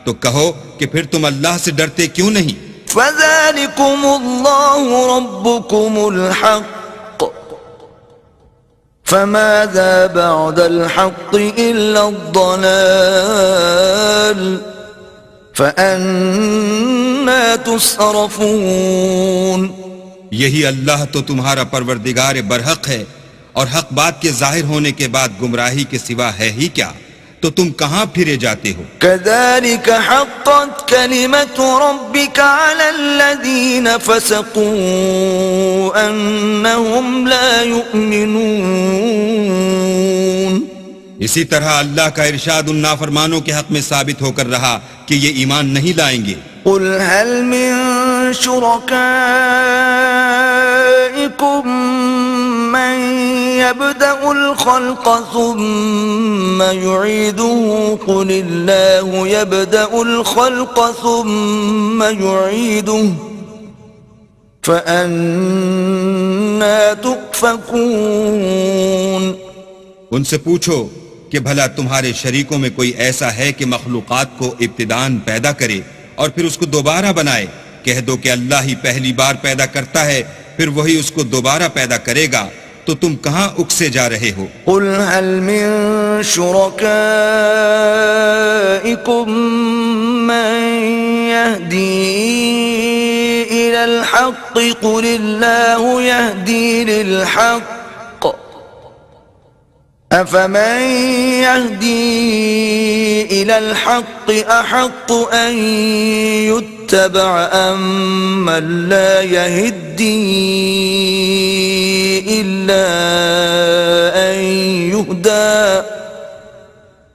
Speaker 1: تو کہو کہ پھر تم اللہ سے ڈرتے کیوں نہیں؟
Speaker 2: فَذَلِكُمُ اللَّهُ رَبُّكُمُ الْحَقُّ فَمَاذَا بَعْدَ الْحَقِّ إِلَّا الضَّلَالُ فَأَنَّى تُصْرَفُونَ.
Speaker 1: یہی اللہ تو تمہارا پروردگار برحق ہے، اور حق بات کے ظاہر ہونے کے بعد گمراہی کے سوا ہے ہی کیا، تو تم کہاں پھرے جاتے ہو؟
Speaker 2: كَذَلِكَ حَقَّتْ كَلِمَةُ رَبِّكَ عَلَى الَّذِينَ فَسَقُوا أَنَّهُمْ لَا يُؤْمِنُونَ.
Speaker 1: اسی طرح اللہ کا ارشاد ان نافرمانوں کے حق میں ثابت ہو کر رہا کہ یہ ایمان نہیں لائیں گے.
Speaker 2: قُلْ هَلْ مِن شُرَكَائِكُم مَّن يَبْدَأُ الْخَلْقَ ثُمَّ يُعِيدُهُ قُلِ اللَّهُ يَبْدَأُ الْخَلْقَ ثُمَّ يُعِيدُهُ فَأَنَّى تُؤْفَكُونَ.
Speaker 1: ان سے پوچھو کہ بھلا تمہارے شریکوں میں کوئی ایسا ہے کہ مخلوقات کو ابتداءً پیدا کرے اور پھر اس کو دوبارہ بنائے؟ کہہ دو کہ اللہ ہی پہلی بار پیدا کرتا ہے، پھر وہی اس کو دوبارہ پیدا کرے گا، تو تم کہاں اکسے جا رہے ہو؟
Speaker 2: قل هل من شركائكم من يهدي إلى الحق قل الله يهدي للحق أفمن يهدي إلى الحق أحق أن يتبع أم من لا يهدي إلا أن يهدى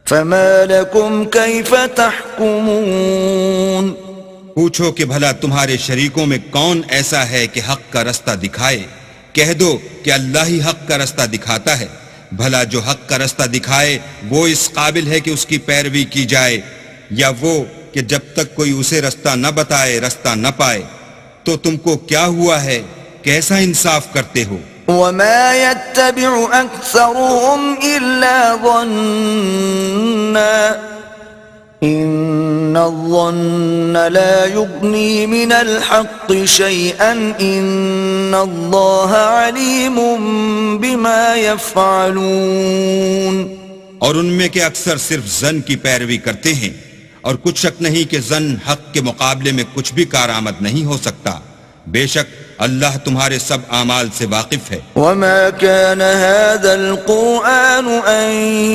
Speaker 2: فما لكم كيف تحكمون
Speaker 1: پوچھو کہ بھلا تمہارے شریکوں میں کون ایسا ہے کہ حق کا رستہ دکھائے؟ کہہ دو کہ اللہ ہی حق کا رستہ دکھاتا ہے۔ بھلا جو حق کا رستہ دکھائے وہ اس قابل ہے کہ اس کی پیروی کی جائے، یا وہ کہ جب تک کوئی اسے رستہ نہ بتائے رستہ نہ پائے؟ تو تم کو کیا ہوا ہے؟ کیسا انصاف کرتے ہو؟
Speaker 2: وما يتبع أكثرهم إلا ظنا إن الظن لا يغني من الحق شيئا إن الله عليم بما يفعلون
Speaker 1: اور ان میں کہ اکثر صرف ظن کی پیروی کرتے ہیں، اور کچھ شک نہیں کہ ظن حق کے مقابلے میں کچھ بھی کارآمد نہیں ہو سکتا۔ بے شک اللہ تمہارے سب اعمال سے واقف ہے۔
Speaker 2: وما كان هذا القرآن أن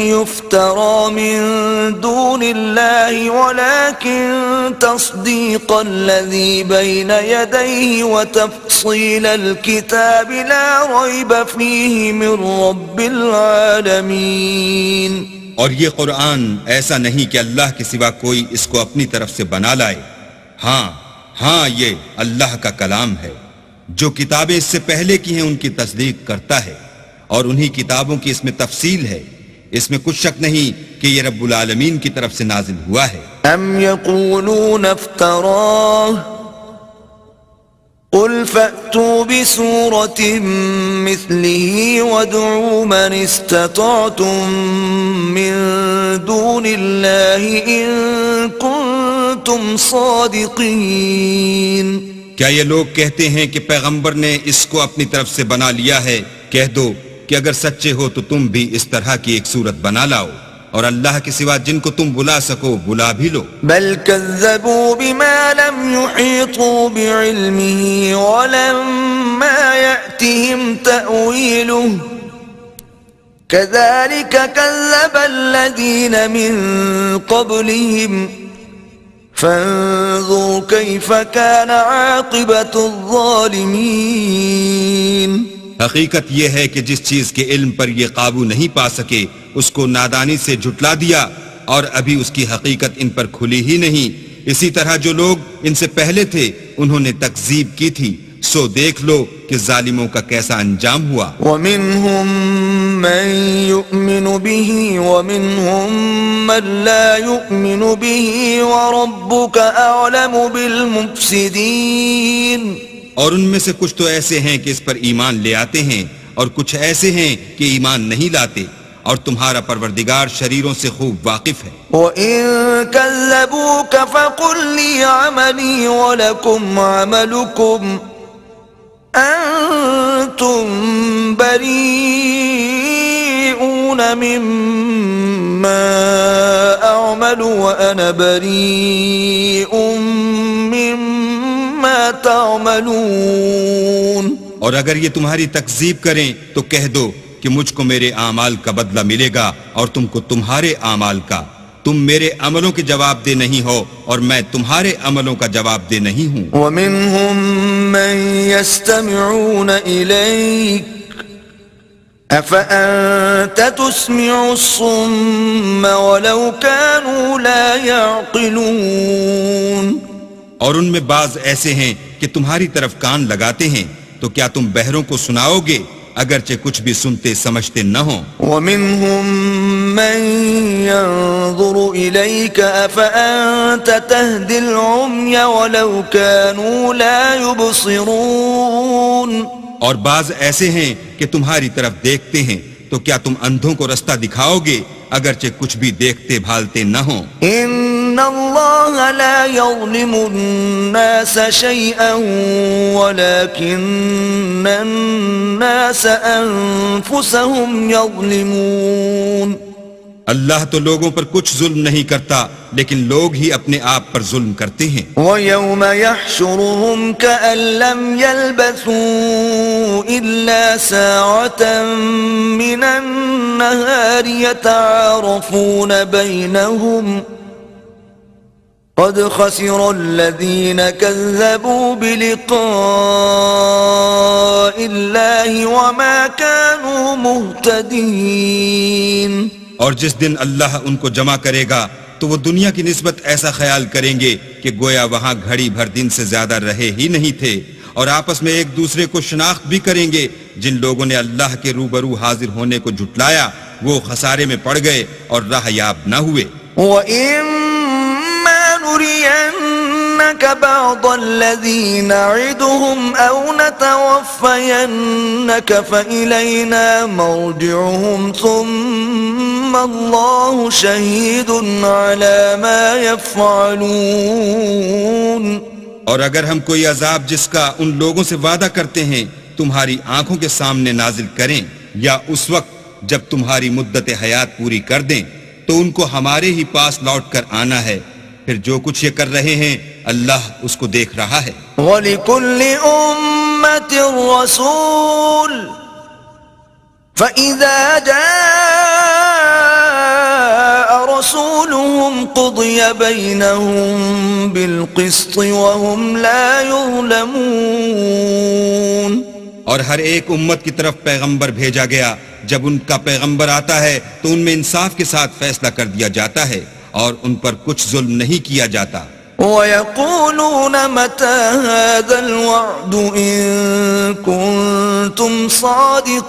Speaker 2: يفترى من دون الله ولكن تصديق الذي بين يديه وتفصيل الكتاب لا ريب فيه من رب العالمين۔
Speaker 1: اور یہ قرآن ایسا نہیں کہ اللہ کے سوا کوئی اس کو اپنی طرف سے بنا لائے، ہاں یہ اللہ کا کلام ہے۔ جو کتابیں اس سے پہلے کی ہیں ان کی تصدیق کرتا ہے، اور انہی کتابوں کی اس میں تفصیل ہے۔ اس میں کچھ شک نہیں کہ یہ رب العالمین کی طرف سے نازل ہوا ہے۔
Speaker 2: ام يقولون افتراه قل فأتوا بسورة مثله وادعوا من استطعتم من دون الله إن كنتم صادقين۔
Speaker 1: کیا یہ لوگ کہتے ہیں کہ پیغمبر نے اس کو اپنی طرف سے بنا لیا ہے؟ کہہ دو کہ اگر سچے ہو تو تم بھی اس طرح کی ایک صورت بنا لاؤ، اور اللہ کے سوا جن کو تم بلا سکو بلا بھی لو۔
Speaker 2: بل كذبوا بما لم يحيطوا بعلمه ولما يأتهم تأويله كذلك كذب الذين من قبلهم فانظر كيف كان عاقبة الظالمين۔
Speaker 1: حقیقت یہ ہے کہ جس چیز کے علم پر یہ قابو نہیں پا سکے اس کو نادانی سے جھٹلا دیا، اور ابھی اس کی حقیقت ان پر کھلی ہی نہیں۔ اسی طرح جو لوگ ان سے پہلے تھے انہوں نے تکذیب کی تھی، سو دیکھ لو کہ ظالموں کا کیسا انجام ہوا۔
Speaker 2: ومنهم من يؤمن به ومنهم من لا يؤمن به وربك أعلم بالمفسدين۔
Speaker 1: اور ان میں سے کچھ تو ایسے ہیں کہ اس پر ایمان لے آتے ہیں، اور کچھ ایسے ہیں کہ ایمان نہیں لاتے، اور تمہارا پروردگار شریروں سے خوب واقف ہے۔
Speaker 2: وَإِن كَذَّبُوكَ فَقُلْ لِي عَمَلِي وَلَكُمْ عَمَلُكُمْ أَنْتُمْ بَرِيئُونَ مِمَّا أَعْمَلُ وَأَنَا بَرِيءٌ مِّمَّا تَعْمَلُونَ۔
Speaker 1: اور اگر یہ تمہاری تکذیب کریں تو کہہ دو کہ مجھ کو میرے اعمال کا بدلہ ملے گا اور تم کو تمہارے اعمال کا۔ تم میرے عملوں کے جواب دہ نہیں ہو اور میں تمہارے عملوں کا جواب دہ نہیں ہوں۔
Speaker 2: وَمِنْهُمْ مَنْ يَسْتَمِعُونَ إِلَيْكَ أَفَأَنْتَ تُسْمِعُ الصُّمَّ وَلَوْ كَانُوا لَا يَعْقِلُونَ۔
Speaker 1: اور ان میں بعض ایسے ہیں کہ تمہاری طرف کان لگاتے ہیں، تو کیا تم بہروں کو سناؤ گے اگرچہ کچھ بھی سنتے سمجھتے نہ ہوں۔
Speaker 2: وَمِنْهُمْ مَنْ يَنْظُرُ إِلَيْكَ أَفَأَنْتَ تَهْدِي الْعُمْيَ وَلَوْ كَانُوا لَا يُبْصِرُونَ۔
Speaker 1: اور بعض ایسے ہیں کہ تمہاری طرف دیکھتے ہیں، تو کیا تم اندھوں کو رستہ دکھاؤ گے اگرچہ کچھ بھی دیکھتے بھالتے نہ ہوں۔
Speaker 2: إن الله لا يظلم الناس شيئا ولكن الناس أنفسهم يظلمون.
Speaker 1: اللہ تو لوگوں پر کچھ ظلم نہیں کرتا لیکن لوگ ہی اپنے آپ پر ظلم کرتے ہیں.
Speaker 2: وَيَوْمَ يَحْشُرُهُمْ كَأَن لَّمْ يَلْبَثُوا إِلَّا سَاعَةً مِّنَ النَّهَارِ يَتَعَارَفُونَ بَيْنَهُمْ قَدْ خَسِرَ الَّذِينَ كَذَّبُوا بِلِقَاءِ اللَّهِ وَمَا كَانُوا مُهْتَدِينَ.
Speaker 1: اور جس دن اللہ ان کو جمع کرے گا تو وہ دنیا کی نسبت ایسا خیال کریں گے کہ گویا وہاں گھڑی بھر دن سے زیادہ رہے ہی نہیں تھے، اور آپس میں ایک دوسرے کو شناخت بھی کریں گے. جن لوگوں نے اللہ کے روبرو حاضر ہونے کو جھٹلایا وہ خسارے میں پڑ گئے اور راہ یاب نہ ہوئے.
Speaker 2: وَإِمَّا نُرِيَنَّكَ بَعْضَ الَّذِي نَعِدُهُمْ أَوْ نَتَوَفَّيَنَّكَ فَإِلَيْنَا مَرْجِعُهُمْ ثُمَّ اللَّهُ شَهِيدٌ عَلَى مَا يَفْعَلُونَ.
Speaker 1: اور اگر ہم کوئی عذاب جس کا ان لوگوں سے وعدہ کرتے ہیں تمہاری آنکھوں کے سامنے نازل کریں یا اس وقت جب تمہاری مدت حیات پوری کر دیں تو ان کو ہمارے ہی پاس لوٹ کر آنا ہے، پھر جو کچھ یہ کر رہے ہیں اللہ اس کو دیکھ رہا ہے.
Speaker 2: وَلِكُلِّ أُمَّةٍ رَسُولٌ فَإِذَا جَاءَ رَسُولُهُمْ قُضِيَ بَيْنَهُم بِالْقِسْطِ وَهُمْ لَا يُظْلَمُونَ.
Speaker 1: اور ہر ایک امت کی طرف پیغمبر بھیجا گیا، جب ان کا پیغمبر آتا ہے تو ان میں انصاف کے ساتھ فیصلہ کر دیا جاتا ہے اور ان پر کچھ ظلم نہیں کیا جاتا.
Speaker 2: وَيَقُولُونَ مَتَى هَذَا الْوَعْدُ إِن كُنتُمْ صَادِقِينَ.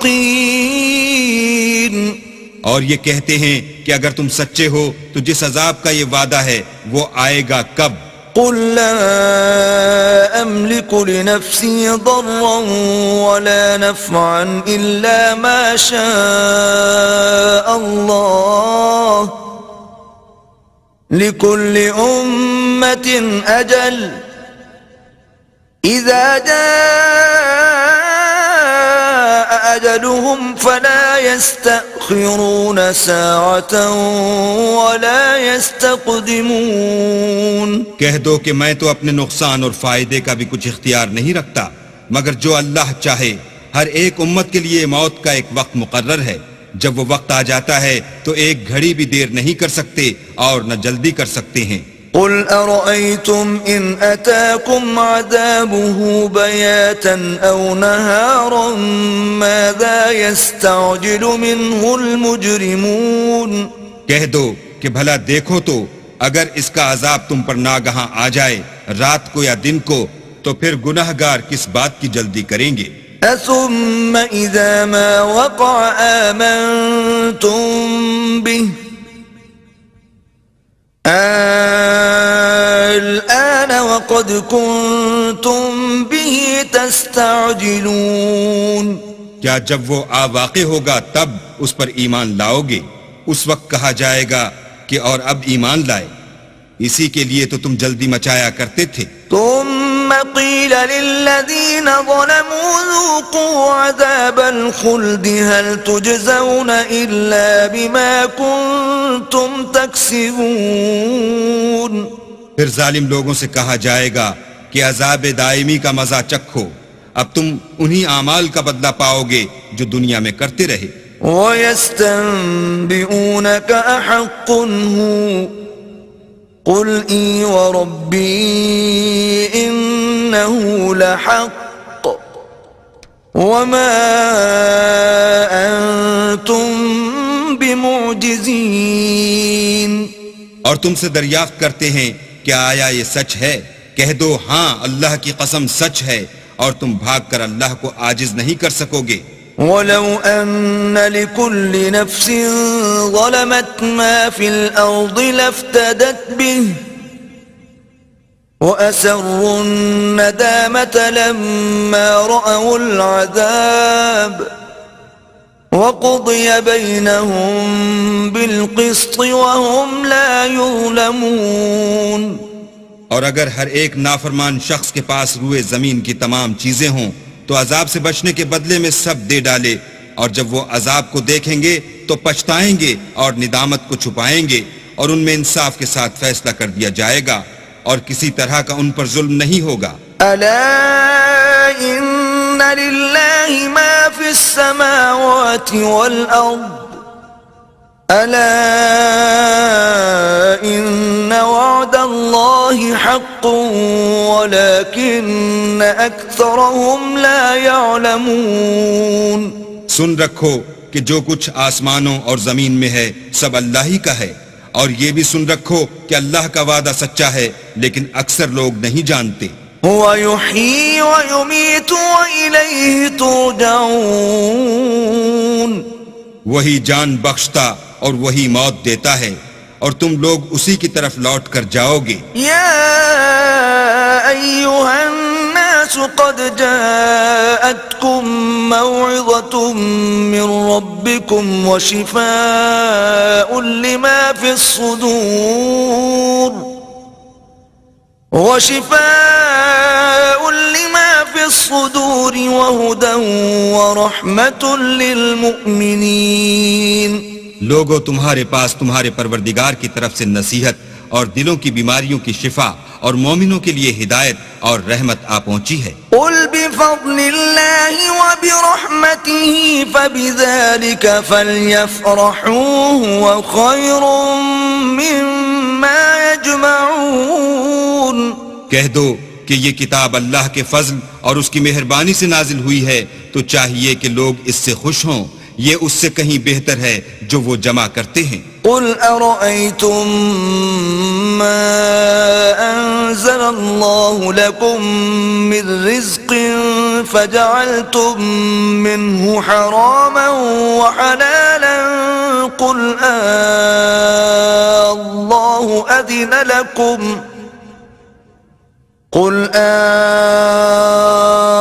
Speaker 1: اور یہ کہتے ہیں کہ اگر تم سچے ہو تو جس عذاب کا یہ وعدہ ہے وہ آئے گا کب؟
Speaker 2: قُل لَّا أَمْلِكُ لِنَفْسِي ضَرًّا وَلَا نَفْعًا إِلَّا مَا شَاءَ اللَّهُ لِكُلِّ أُمَّةٍ أَجَلٌ إِذَا جَاءَ أَجَلُهُمْ فَلَا يَسْتَأْخِرُونَ سَاعَةً وَلَا يَسْتَقْدِمُونَ.
Speaker 1: کہہ دو کہ میں تو اپنے نقصان اور فائدے کا بھی کچھ اختیار نہیں رکھتا، مگر جو اللہ چاہے. ہر ایک امت کے لیے موت کا ایک وقت مقرر ہے، جب وہ وقت آ جاتا ہے تو ایک گھڑی بھی دیر نہیں کر سکتے اور نہ جلدی کر سکتے ہیں.
Speaker 2: قُلْ أَرَأَيْتُمْ إِنْ أَتَاكُمْ عَذَابُهُ بَيَاتًا أَوْ نَهَارًا مَاذَا يَسْتَعْجِلُ مِنْهُ الْمُجْرِمُونَ.
Speaker 1: کہہ دو کہ بھلا دیکھو تو اگر اس کا عذاب تم پر ناگہاں آ جائے رات کو یا دن کو تو پھر گناہگار کس بات کی جلدی کریں گے.
Speaker 2: أَثُمَّ إِذَا مَا وَقَعَ آمَنْتُمْ بِهِ الآن وقد كنتم به تستعجلون.
Speaker 1: کیا جب وہ واقع ہوگا تب اس پر ایمان لاؤ گے؟ اس وقت کہا جائے گا کہ اور اب ایمان لائے، اسی کے لیے تو تم جلدی مچایا کرتے تھے.
Speaker 2: ثم قيل للذين ظلموا ذوقوا عذاب الخلد هل تجزون إلا بما كنتم تكسبون.
Speaker 1: پھر ظالم لوگوں سے کہا جائے گا کہ عذاب دائمی کا مزہ چکھو، اب تم انہی اعمال کا بدلہ پاؤ گے جو دنیا میں کرتے رہے.
Speaker 2: وَيَسْتَنبِئُونَكَ أَحَقٌّ هُوَ قُلْ إِي وَرَبِّي إِنَّهُ لَحَقٌّ وَمَا أَنْتُمْ بِمُعْجِزِينَ.
Speaker 1: اور تم سے دریافت کرتے ہیں کہ آیا یہ سچ ہے؟ کہہ دو ہاں اللہ کی قسم سچ ہے، اور تم بھاگ کر اللہ کو عاجز نہیں کر سکو گے.
Speaker 2: وَلَوْ أَنَّ لِكُلِّ نَفْسٍ ظَلَمَتْ مَا فِي الْأَرْضِ لَافْتَدَتْ بِهِ وَأَسَرُّوا النَّدَامَةَ لَمَّا رَأَوُا الْعَذَابَ وقضي بينهم بالقسط وهم لا يظلمون.
Speaker 1: اور اگر ہر ایک نافرمان شخص کے پاس روئے زمین کی تمام چیزیں ہوں تو عذاب سے بچنے کے بدلے میں سب دے ڈالے، اور جب وہ عذاب کو دیکھیں گے تو پچھتائیں گے اور ندامت کو چھپائیں گے، اور ان میں انصاف کے ساتھ فیصلہ کر دیا جائے گا، اور کسی طرح کا ان پر ظلم نہیں ہوگا.
Speaker 2: ألا إن لله ما في السماوات والأرض ألا إن وعد الله حق ولكن أكثرهم لا يعلمون.
Speaker 1: سن رکھو کہ جو کچھ آسمانوں اور زمین میں ہے سب اللہ ہی کا ہے، اور یہ بھی سن رکھو کہ اللہ کا وعدہ سچا ہے، لیکن اکثر لوگ نہیں جانتے.
Speaker 2: هو يحيي ويميت وإليه ترجعون.
Speaker 1: وہی جان بخشتا اور وہی موت دیتا ہے، اور تم لوگ اسی کی طرف لوٹ کر جاؤ گے.
Speaker 2: يا أيها الناس قد جاءتكم موعظة من ربكم وشفاء لما في الصدور وهدى ورحمة للمؤمنين.
Speaker 1: لوگوں تمہارے پاس تمہارے پروردگار کی طرف سے نصیحت اور دلوں کی بیماریوں کی شفا اور مومنوں کے لیے ہدایت اور رحمت آ پہنچی ہے.
Speaker 2: قل بفضل الله وبرحمته فبذلك فليفرحوا هو خير مما يجمعون.
Speaker 1: کہہ دو کہ یہ کتاب اللہ کے فضل اور اس کی مہربانی سے نازل ہوئی ہے تو چاہیے کہ لوگ اس سے خوش ہوں، یہ اس سے کہیں بہتر ہے جو وہ جمع کرتے ہیں.
Speaker 2: قل أرأيتم ما أنزل الله لكم من رزق فجعلتم منه حراما وحلالا قل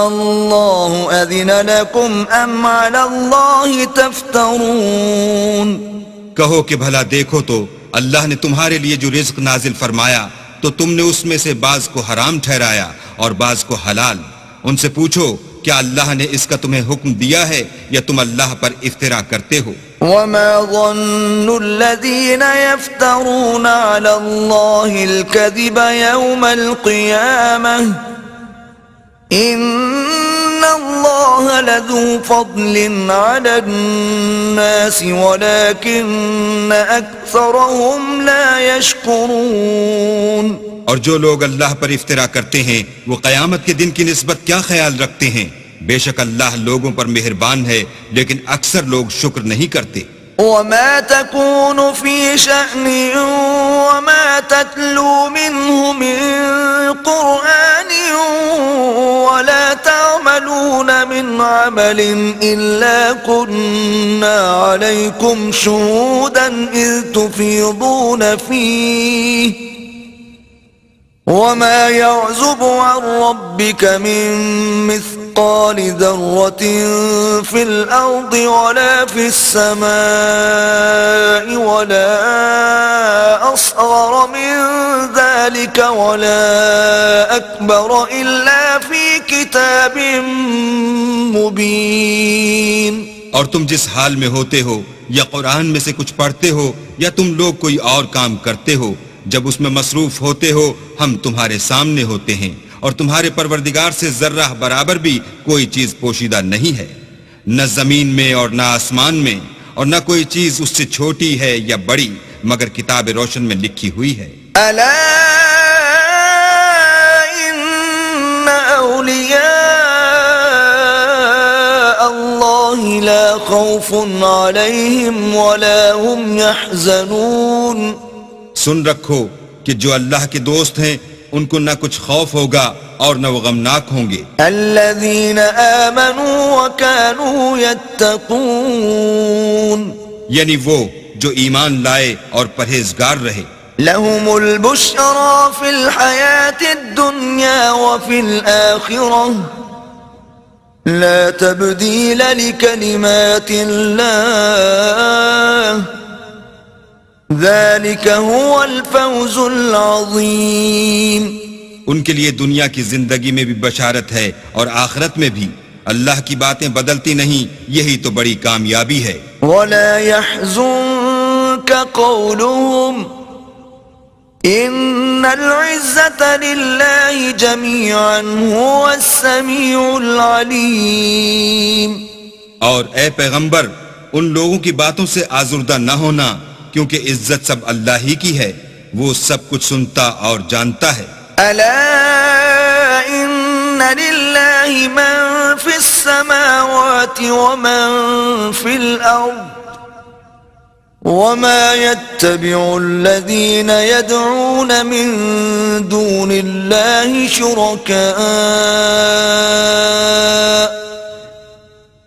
Speaker 2: الله أذن لكم أم على الله تفترون.
Speaker 1: کہو کہ بھلا دیکھو تو اللہ نے تمہارے لیے جو رزق نازل فرمایا تو تم نے اس میں سے بعض کو حرام ٹھہرایا اور بعض کو حلال. ان سے پوچھو کیا اللہ نے اس کا تمہیں حکم دیا ہے یا تم اللہ پر افترا کرتے ہو؟
Speaker 2: وما ظن الذين يفترون على الله الكذب يوم القيامة إن الله لذو فضل على الناس ولكن أكثرهم لا يشكرون.
Speaker 1: اور جو لوگ اللہ پر افترا کرتے ہیں وہ قیامت کے دن کی نسبت کیا خیال رکھتے ہیں؟ بے شک اللہ لوگوں پر مہربان ہے لیکن اکثر لوگ شکر نہیں کرتے.
Speaker 2: وما تكون في شأن وما تتلو منه من قرآن ولا تعملون من عمل إلا كنا عليكم شهودا إذ تفيضون فيه وما يعزب عن ربك من مثقال ذرة في الأرض ولا في السماء ولا أصغر من ذلك ولا أكبر إلا في كتاب مبين.
Speaker 1: اور تم جس حال میں ہوتے ہو یا قرآن میں سے کچھ پڑھتے ہو یا تم لوگ کوئی اور کام کرتے ہو، جب اس میں مصروف ہوتے ہو ہم تمہارے سامنے ہوتے ہیں، اور تمہارے پروردگار سے ذرہ برابر بھی کوئی چیز پوشیدہ نہیں ہے، نہ زمین میں اور نہ آسمان میں، اور نہ کوئی چیز اس سے چھوٹی ہے یا بڑی مگر کتاب روشن میں لکھی ہوئی ہے.
Speaker 2: ألا إن أولياء الله لا خوف عليهم ولا هم يحزنون.
Speaker 1: سن رکھو کہ جو اللہ کے دوست ہیں ان کو نہ کچھ خوف ہوگا اور نہ وہ غمناک ہوں گے.
Speaker 2: الذين آمنوا وكانوا يتقون.
Speaker 1: یعنی وہ جو ایمان لائے اور پرہیزگار رہے.
Speaker 2: لهم البشرى في الحياة الدنيا وفي الآخرة لا تبديل لكلمات الله ذلك هو الفوز العظيم.
Speaker 1: ان کے لیے دنیا کی زندگی میں بھی بشارت ہے اور آخرت میں بھی. اللہ کی باتیں بدلتی نہیں، یہی تو بڑی کامیابی ہے.
Speaker 2: ولا يحزنك قولهم إن العزة لله جميعا هو السميع العليم.
Speaker 1: اور اے پیغمبر ان لوگوں کی باتوں سے آزردہ نہ ہونا، کیونکہ عزت سب اللہ ہی کی ہے، وہ سب کچھ سنتا اور جانتا ہے.
Speaker 2: ألا إن لله من في السماوات ومن في الأرض وما يتبع الذين يدعون من دون الله شركاء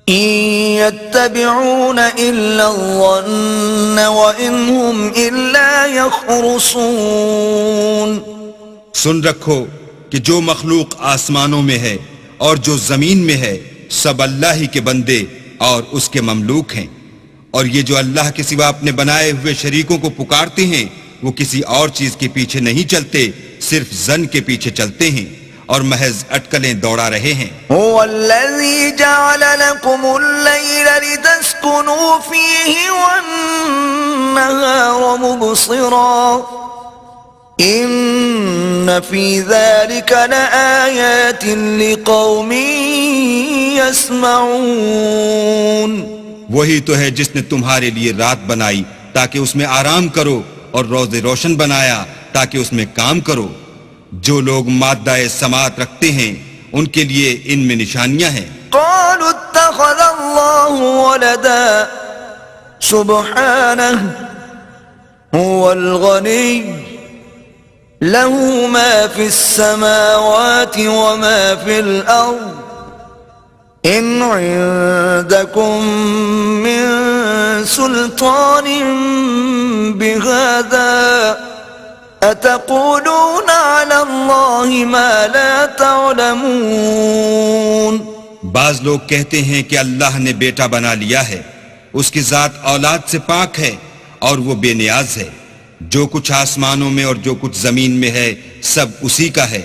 Speaker 2: إن يتبعون إلا الظن وإن هم إلا يخرصون.
Speaker 1: سن رکھو کہ جو مخلوق آسمانوں میں ہے اور جو زمین میں ہے سب اللہ ہی کے بندے اور اس کے مملوک ہیں، اور یہ جو اللہ کے سوا اپنے بنائے ہوئے شریکوں کو پکارتے ہیں وہ کسی اور چیز کے پیچھے نہیں چلتے، صرف ظن کے پیچھے چلتے ہیں اور محض اٹکلیں دوڑا رہے ہیں.
Speaker 2: هو الذي جعل لكم الليل لتسكنوا فيه والنهار مبصرا إن في ذلك لآيات لقوم يسمعون.
Speaker 1: وہی تو ہے جس نے تمہارے لیے رات بنائی تاکہ اس میں آرام کرو اور روز روشن بنایا تاکہ اس میں کام کرو. جو لوگ مادہ سماعت رکھتے ہیں ان کے لیے ان میں نشانیاں ہیں.
Speaker 2: قالوا اتخذ الله ولدا سبحانه هو الغني له ما في السماوات وما في الأرض إن عندكم من سلطان بهذا أتقولون على الله ما لا تعلمون.
Speaker 1: بعض لوگ کہتے ہیں کہ اللہ نے بیٹا بنا لیا ہے، اس کی ذات اولاد سے پاک ہے اور وہ بے نیاز ہے. جو کچھ آسمانوں میں اور جو کچھ زمین میں ہے سب اسی کا ہے.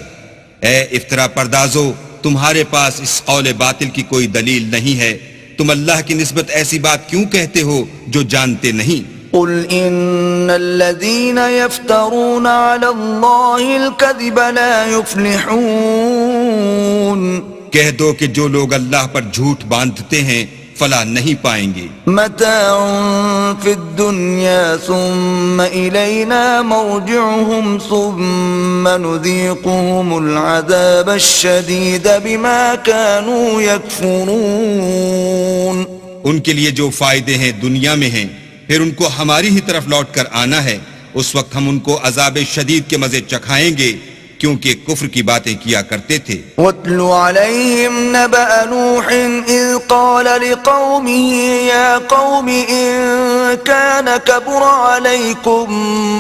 Speaker 1: اے افترا پردازو، تمہارے پاس اس قول باطل کی کوئی دلیل نہیں ہے. تم اللہ کی نسبت ایسی بات کیوں کہتے ہو جو جانتے نہیں؟
Speaker 2: قل إن الذين يفترون على الله الكذب لا يفلحون.
Speaker 1: کہہ دو کہ جو لوگ اللہ پر جھوٹ باندھتے ہیں فلاح نہیں پائیں گے.
Speaker 2: متاع في الدنيا ثم إلينا مرجعهم ثم نذيقهم العذاب الشديد بما كانوا يكفرون.
Speaker 1: ان کے لیے جو فائدے ہیں دنیا میں ہیں، پھر ان کو ہماری ہی طرف لوٹ کر آنا ہے، اس وقت ہم ان کو عذاب شدید کے مزے چکھائیں گے کیونکہ کفر کی باتیں کیا کرتے تھے.
Speaker 2: وَاتْلُ عَلَيْهِمْ نَبَأَ نُوحٍ إِذْ قَالَ لِقَوْمِهِ يَا قَوْمِ إِن كَانَ كَبُرَ عَلَيْكُمْ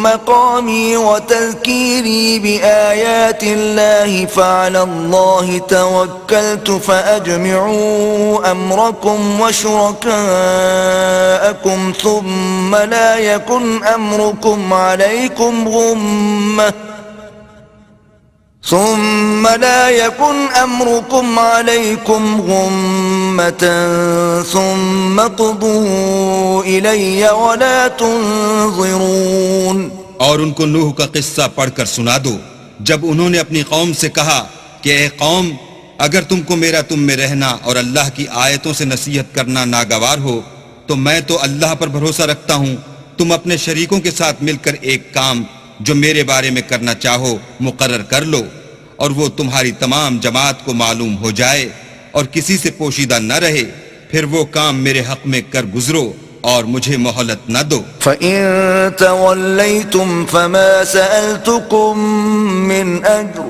Speaker 2: مَقَامِي وَتَذْكِيرِي بِآيَاتِ اللَّهِ فَعَلَى اللَّهِ تَوَكَّلْتُ فَأَجْمِعُوا أَمْرَكُمْ وَشُرَكَاءَكُمْ ثُمَّ لَا يَكُنْ أَمْرُكُمْ عَلَيْكُمْ غمة ثم قضوا إلي ولا تنظرون.
Speaker 1: اور ان کو نوح کا قصہ پڑھ کر سنا دو جب انہوں نے اپنی قوم سے کہا کہ اے قوم، اگر تم کو میرا تم میں رہنا اور اللہ کی آیتوں سے نصیحت کرنا ناگوار ہو تو میں تو اللہ پر بھروسہ رکھتا ہوں. تم اپنے شریکوں کے ساتھ مل کر ایک کام جو میرے بارے میں کرنا چاہو مقرر کر لو، اور وہ تمہاری تمام جماعت کو معلوم ہو جائے اور کسی سے پوشیدہ نہ رہے، پھر وہ کام میرے حق میں کر گزرو اور مجھے مہلت نہ دو.
Speaker 2: فَإِن تَوَلَّيْتُمْ فَمَا سَأَلْتُكُمْ مِنْ أَجْرٍ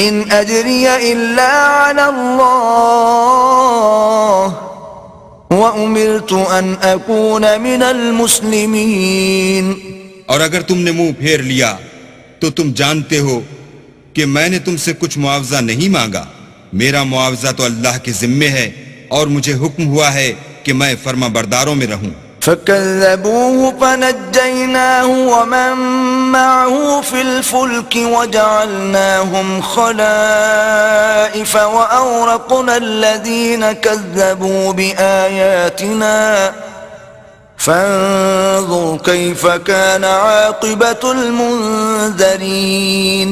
Speaker 2: إِنْ أَجْرِيَ إِلَّا عَلَى اللَّهِ وَأُمِرْتُ أَنْ أَكُونَ مِنَ الْمُسْلِمِينَ.
Speaker 1: اور اگر تم نے منہ پھیر لیا تو تم جانتے ہو کہ میں نے تم سے کچھ معاوضہ نہیں مانگا، میرا معاوضہ تو اللہ کے ذمے ہے اور مجھے حکم ہوا ہے کہ میں فرما برداروں میں رہوں.
Speaker 2: فكذبوه فنجيناه ومن معه في الفلك وجعلناهم خلائف وأورقنا الذين كذبوا بآياتنا فانظر كيف كان عاقبة المنذرين.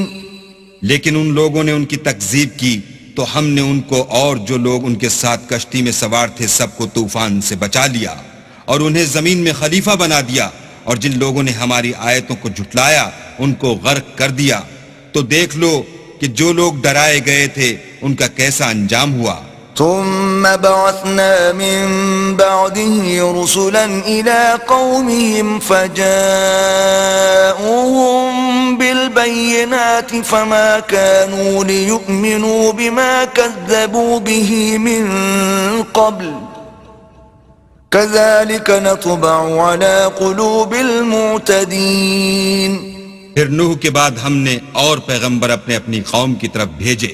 Speaker 1: لیکن ان لوگوں نے ان کی تکذیب کی تو ہم نے ان کو اور جو لوگ ان کے ساتھ کشتی میں سوار تھے سب کو طوفان سے بچا لیا اور انہیں زمین میں خلیفہ بنا دیا، اور جن لوگوں نے ہماری آیتوں کو جھٹلایا ان کو غرق کر دیا. تو دیکھ لو کہ جو لوگ ڈرائے گئے تھے ان کا کیسا انجام ہوا.
Speaker 2: ثم بعثنا من بعده رسلا إلى قومهم فجاءوهم بالبينات فما كانوا ليؤمنوا بما كذبوا به من قبل كذلك نطبع على قلوب المعتدين.
Speaker 1: پھر نوح کے بعد ہم نے اور پیغمبر اپنے اپنی قوم کی طرف بھیجے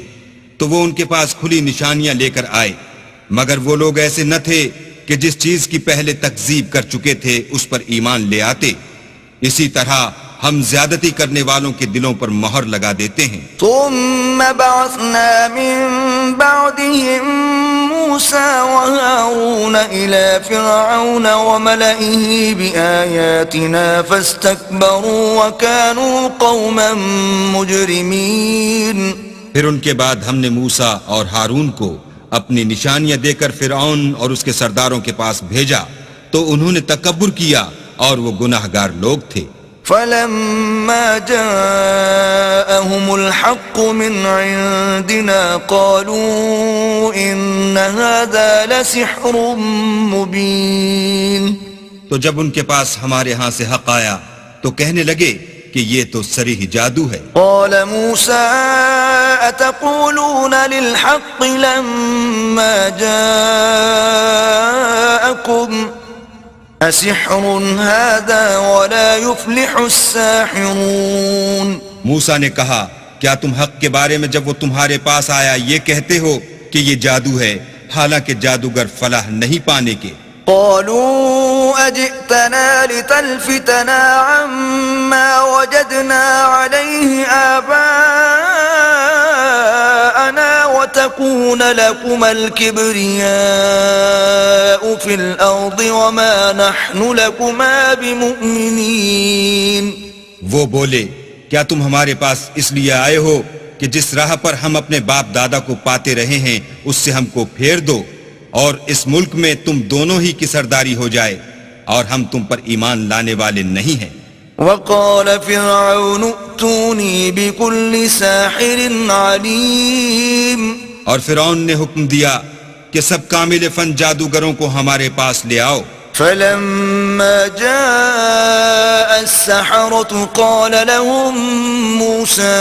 Speaker 1: تو وہ ان کے پاس کھلی نشانیاں لے کر آئے، مگر وہ لوگ ایسے نہ تھے کہ جس چیز کی پہلے تکذیب کر چکے تھے اس پر ایمان لے آتے. اسی طرح ہم زیادتی کرنے والوں کے دلوں پر مہر لگا دیتے ہیں.
Speaker 2: ثم بعثنا من بعدهم موسى وهارون إلى فرعون وملئه بآياتنا فاستكبروا وكانوا قوما مجرمين.
Speaker 1: پھر ان کے بعد ہم نے موسیٰ اور ہارون کو اپنی نشانیاں دے کر فرعون اور اس کے سرداروں کے پاس بھیجا تو انہوں نے تکبر کیا اور وہ گناہگار لوگ تھے.
Speaker 2: فلما جاءهم الحق من عندنا قالوا إن هذا لسحر مبين.
Speaker 1: تو جب ان کے پاس ہمارے ہاں سے حق آیا تو کہنے لگے کہ یہ تو صریح جادو ہے.
Speaker 2: قال موسى أتقولون للحق لما جاءكم أسحر هذا ولا يفلح الساحرون.
Speaker 1: موسیٰ نے کہا کیا تم حق کے بارے میں جب وہ تمہارے پاس آیا یہ کہتے ہو کہ یہ جادو ہے، حالانکہ جادوگر فلاح نہیں پانے کے.
Speaker 2: قالوا أجئتنا لتلفتنا عما وجدنا عليه آباءنا وتكون لكما الكبرياء في الأرض وما نحن لكما بمؤمنين.
Speaker 1: وہ بولے کیا تم ہمارے پاس اس لیے آئے ہو کہ جس راہ پر ہم اپنے باپ دادا کو پاتے رہے ہیں اس سے ہم کو پھیر دو اور اس ملک میں تم دونوں ہی کی سرداری ہو جائے، اور ہم تم پر ایمان لانے والے نہیں ہیں.
Speaker 2: وقال فرعون ائتوني بكل ساحر عليم.
Speaker 1: اور فرعون نے حکم دیا کہ سب کامل فن جادوگروں کو ہمارے پاس لے آؤ.
Speaker 2: فلما جاء السحرة قال لهم موسى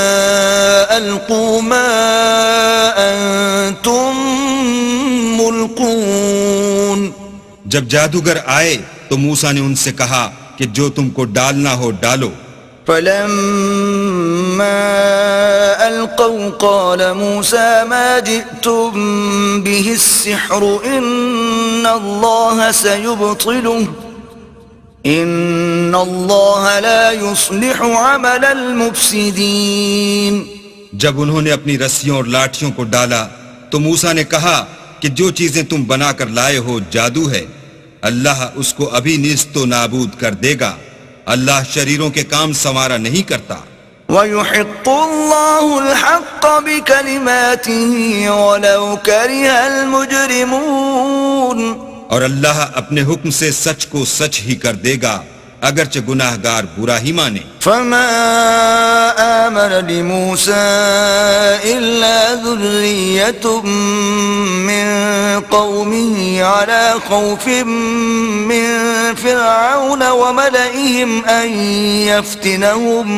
Speaker 2: ألقوا ما أنتم ملقون.
Speaker 1: جب جادوگر آئے تو موسیٰ نے ان سے کہا کہ جو تم کو ڈالنا ہو ڈالو.
Speaker 2: فلما ألقوا قال موسى ما جئتم به السحر إن الله سيبطله إن الله لا يصلح عمل المفسدين.
Speaker 1: جب انہوں نے اپنی رسیوں اور لاٹھیوں کو ڈالا تو موسیٰ نے کہا کہ جو چیزیں تم بنا کر لائے ہو جادو ہے، اللہ اس کو ابھی نیست و نابود کر دے گا. اللہ شریروں کے کام سنوارا نہیں کرتا.
Speaker 2: وَيُحِقُّ اللَّهُ الْحَقَّ بِكَلِمَاتِهِ وَلَوْ كَرِهَ الْمُجْرِمُونَ.
Speaker 1: اور اللہ اپنے حکم سے سچ کو سچ ہی کر دے گا اگرچہ گناہ گار برا ہی مانے.
Speaker 2: فما آمن لموسى إلا ذرية من قومه على خوف من فرعون وملئهم أن يفتنهم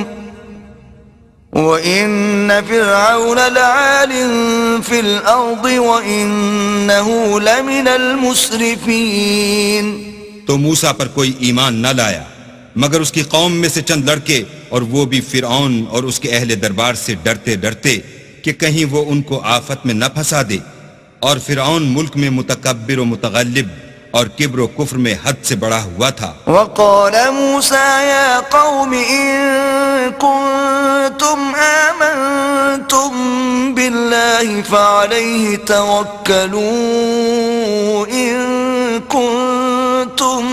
Speaker 2: وَإِنَّ فِرْعَوْنَ لَعَالٍ فِي الْأَرْضِ وَإِنَّهُ لَمِنَ الْمُسْرِفِينَ.
Speaker 1: تو موسیٰ پر کوئی ایمان نہ لایا مگر اس کی قوم میں سے چند لڑکے، اور وہ بھی فرعون اور اس کے اہل دربار سے ڈرتے ڈرتے کہ کہیں وہ ان کو آفت میں نہ پھنسا دے، اور فرعون ملک میں متکبر و متغلب اور کبر و کفر میں حد سے بڑا ہوا تھا۔
Speaker 2: وقال موسى يا قوم إن كنتم آمنتم بالله فعليه توكلوا إن كنتم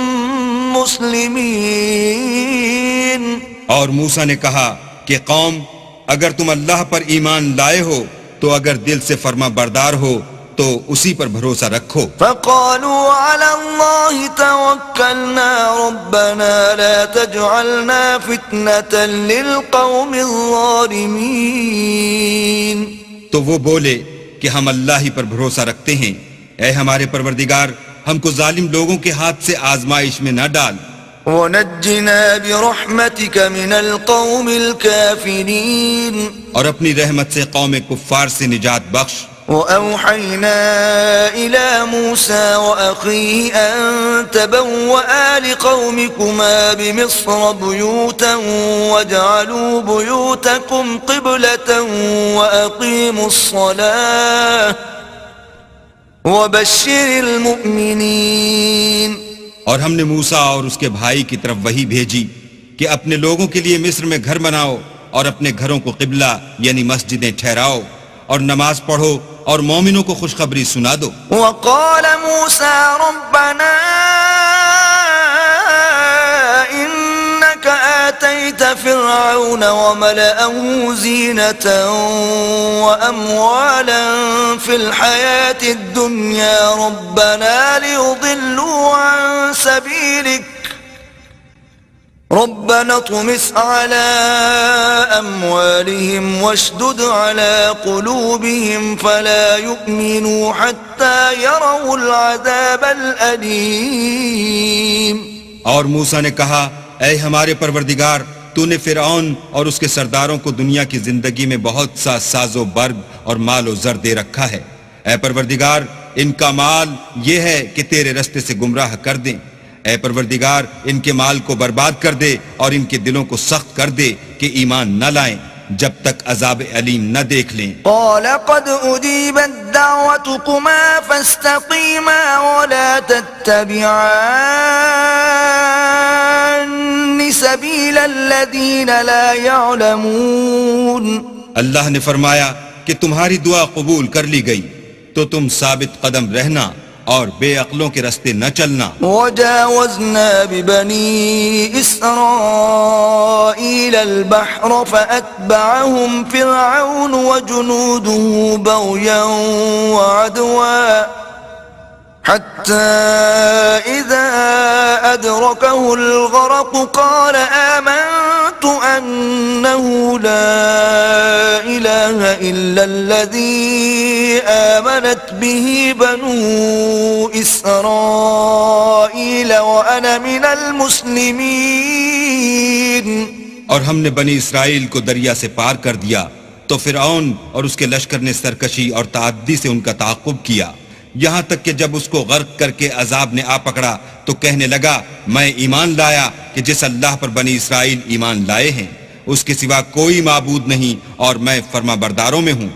Speaker 2: مسلمين۔
Speaker 1: اور موسیٰ نے کہا کہ قوم، اگر تم اللہ پر ایمان لائے ہو تو اگر دل سے فرما بردار ہو تو اسی پر بھروسہ رکھو۔
Speaker 2: فقالوا على الله توكلنا ربنا لا تجعلنا فتنة للقوم الظالمين۔
Speaker 1: تو وہ بولے کہ ہم اللہ ہی پر بھروسہ رکھتے ہیں، اے ہمارے پروردگار ہم کو ظالم لوگوں کے ہاتھ سے آزمائش میں نہ ڈال۔
Speaker 2: ونجنا برحمتك من القوم الكافرين۔
Speaker 1: اور اپنی رحمت سے قوم کفار سے نجات بخش۔
Speaker 2: وأوحينا إلى موسى وأخيه أن تبوأ لقومكما بمصر بيوتا واجعلوا بيوتكم قبلة وأقيموا الصلاة وبشر المؤمنين۔
Speaker 1: اور ہم نے موسیٰ اور اس کے بھائی کی طرف وحی بھیجی کہ اپنے لوگوں کے لیے مصر میں گھر بناؤ اور اپنے گھروں کو قبلہ یعنی مسجدیں ٹھہراؤ اور نماز پڑھو اور مومنوں کو خوشخبری سنا دو۔
Speaker 2: وقال موسى ربنا إنك آتيت فرعون وملأه زينة وأموالا في الحياة الدنيا ربنا ليضلوا عن سبيلك ربنا اطمس على أموالهم واشدد على قلوبهم فلا يؤمنوا حتى يروا العذاب الأليم۔
Speaker 1: اور موسیٰ نے کہا اے ہمارے پروردگار، تو نے فرعون اور اس کے سرداروں کو دنیا کی زندگی میں بہت سا ساز و برگ اور مال و زر دے رکھا ہے، اے پروردگار ان کا مال یہ ہے کہ تیرے رستے سے گمراہ کر دیں، اے پروردگار ان کے مال کو برباد کر دے اور ان کے دلوں کو سخت کر دے کہ ایمان نہ لائیں جب تک عذاب علیم نہ دیکھ لیں۔
Speaker 2: قال قد أجيبت دعوتكما فاستقيما ولا تتبعان سبيل الذين لا يعلمون۔
Speaker 1: اللہ نے فرمایا کہ تمہاری دعا قبول کر لی گئی تو تم ثابت قدم رہنا اور بے عقلوں کے رستے نہ چلنا۔
Speaker 2: وجاوزنا ببني إسرائيل البحر فأتبعهم فرعون وجنوده بغيا وعدوا حتى إذا أدركه الغرق قال آمنت أنه لا إله إلا الذي آمنت به بنو إسرائيل وأنا من المسلمين۔
Speaker 1: اور ہم نے بنی اسرائیل کو دریا سے پار کر دیا تو فرعون اور اس کے لشکر نے سرکشی اور تعدی سے ان کا تعاقب کیا، یہاں تک کہ جب اس کو غرق کر کے عذاب نے آ پکڑا تو کہنے لگا میں ایمان لایا کہ جس اللہ پر بنی اسرائیل ایمان لائے ہیں اس کے سوا کوئی معبود نہیں اور میں فرما برداروں میں ہوں۔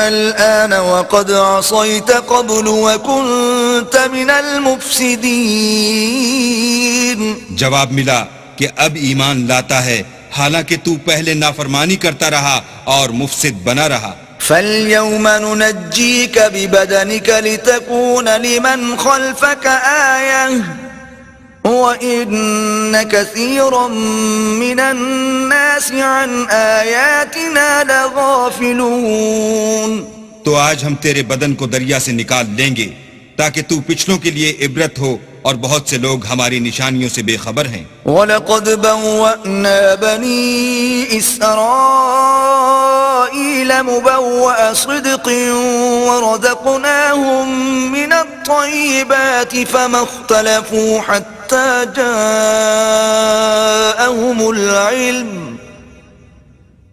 Speaker 2: الآن وقد عصيت قبل وكنت من المفسدين۔
Speaker 1: جواب ملا کہ اب ایمان لاتا ہے حالانکہ تو پہلے نافرمانی کرتا رہا اور مفسد بنا رہا۔
Speaker 2: فاليوم ننجيك ببدنك لتكون لمن خلفك آية وإن كثيرا من الناس عن آياتنا لغافلون۔
Speaker 1: تو آج ہم تیرے بدن کو دریا سے نکال لیں گے تاکہ تو پچھلوں کے لیے عبرت ہو اور بہت سے لوگ ہماری نشانیوں سے بے خبر ہیں۔
Speaker 2: وَلَقَدْ بَوَّأْنَا بَنِي إِسْرَائِيلَ مُبَوَّأَ صِدْقٍ وَرَزَقْنَاهُمْ مِنَ الطَّيِّبَاتِ فَمَا اخْتَلَفُوا حَتَّى جَاءَهُمُ الْعِلْمُ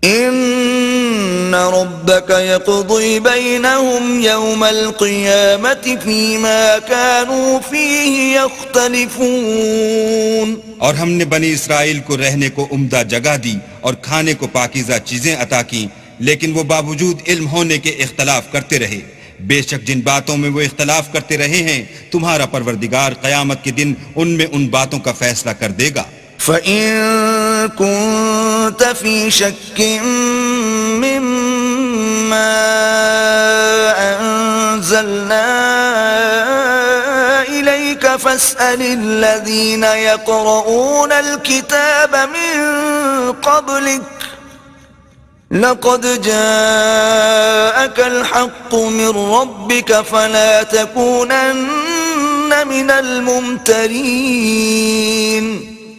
Speaker 2: إِنَّ رَبَّكَ يَقْضِي بَيْنَهُمْ يَوْمَ الْقِيَامَةِ فِيمَا كَانُوا فِيهِ يَخْتَلِفُونَ۔
Speaker 1: اور ہم نے بنی اسرائیل کو رہنے کو عمدہ جگہ دی اور کھانے کو پاکیزہ چیزیں عطا کی لیکن وہ باوجود علم ہونے کے اختلاف کرتے رہے. بے شک جن باتوں میں وہ اختلاف کرتے رہے ہیں تمہارا پروردگار قیامت کے دن ان میں ان باتوں کا فیصلہ کر دے گا.
Speaker 2: فَإِن كُنتَ فِي شَكٍّ مِّمَّا أَنزَلْنَا إِلَيْكَ فَاسْأَلِ الَّذِينَ يَقْرَؤُونَ الْكِتَابَ مِن قَبْلِكَ لَقَدْ جَاءَكَ الْحَقُّ مِن رَّبِّكَ فَلَا تَكُونَنَّ مِنَ الْمُمْتَرِينَ.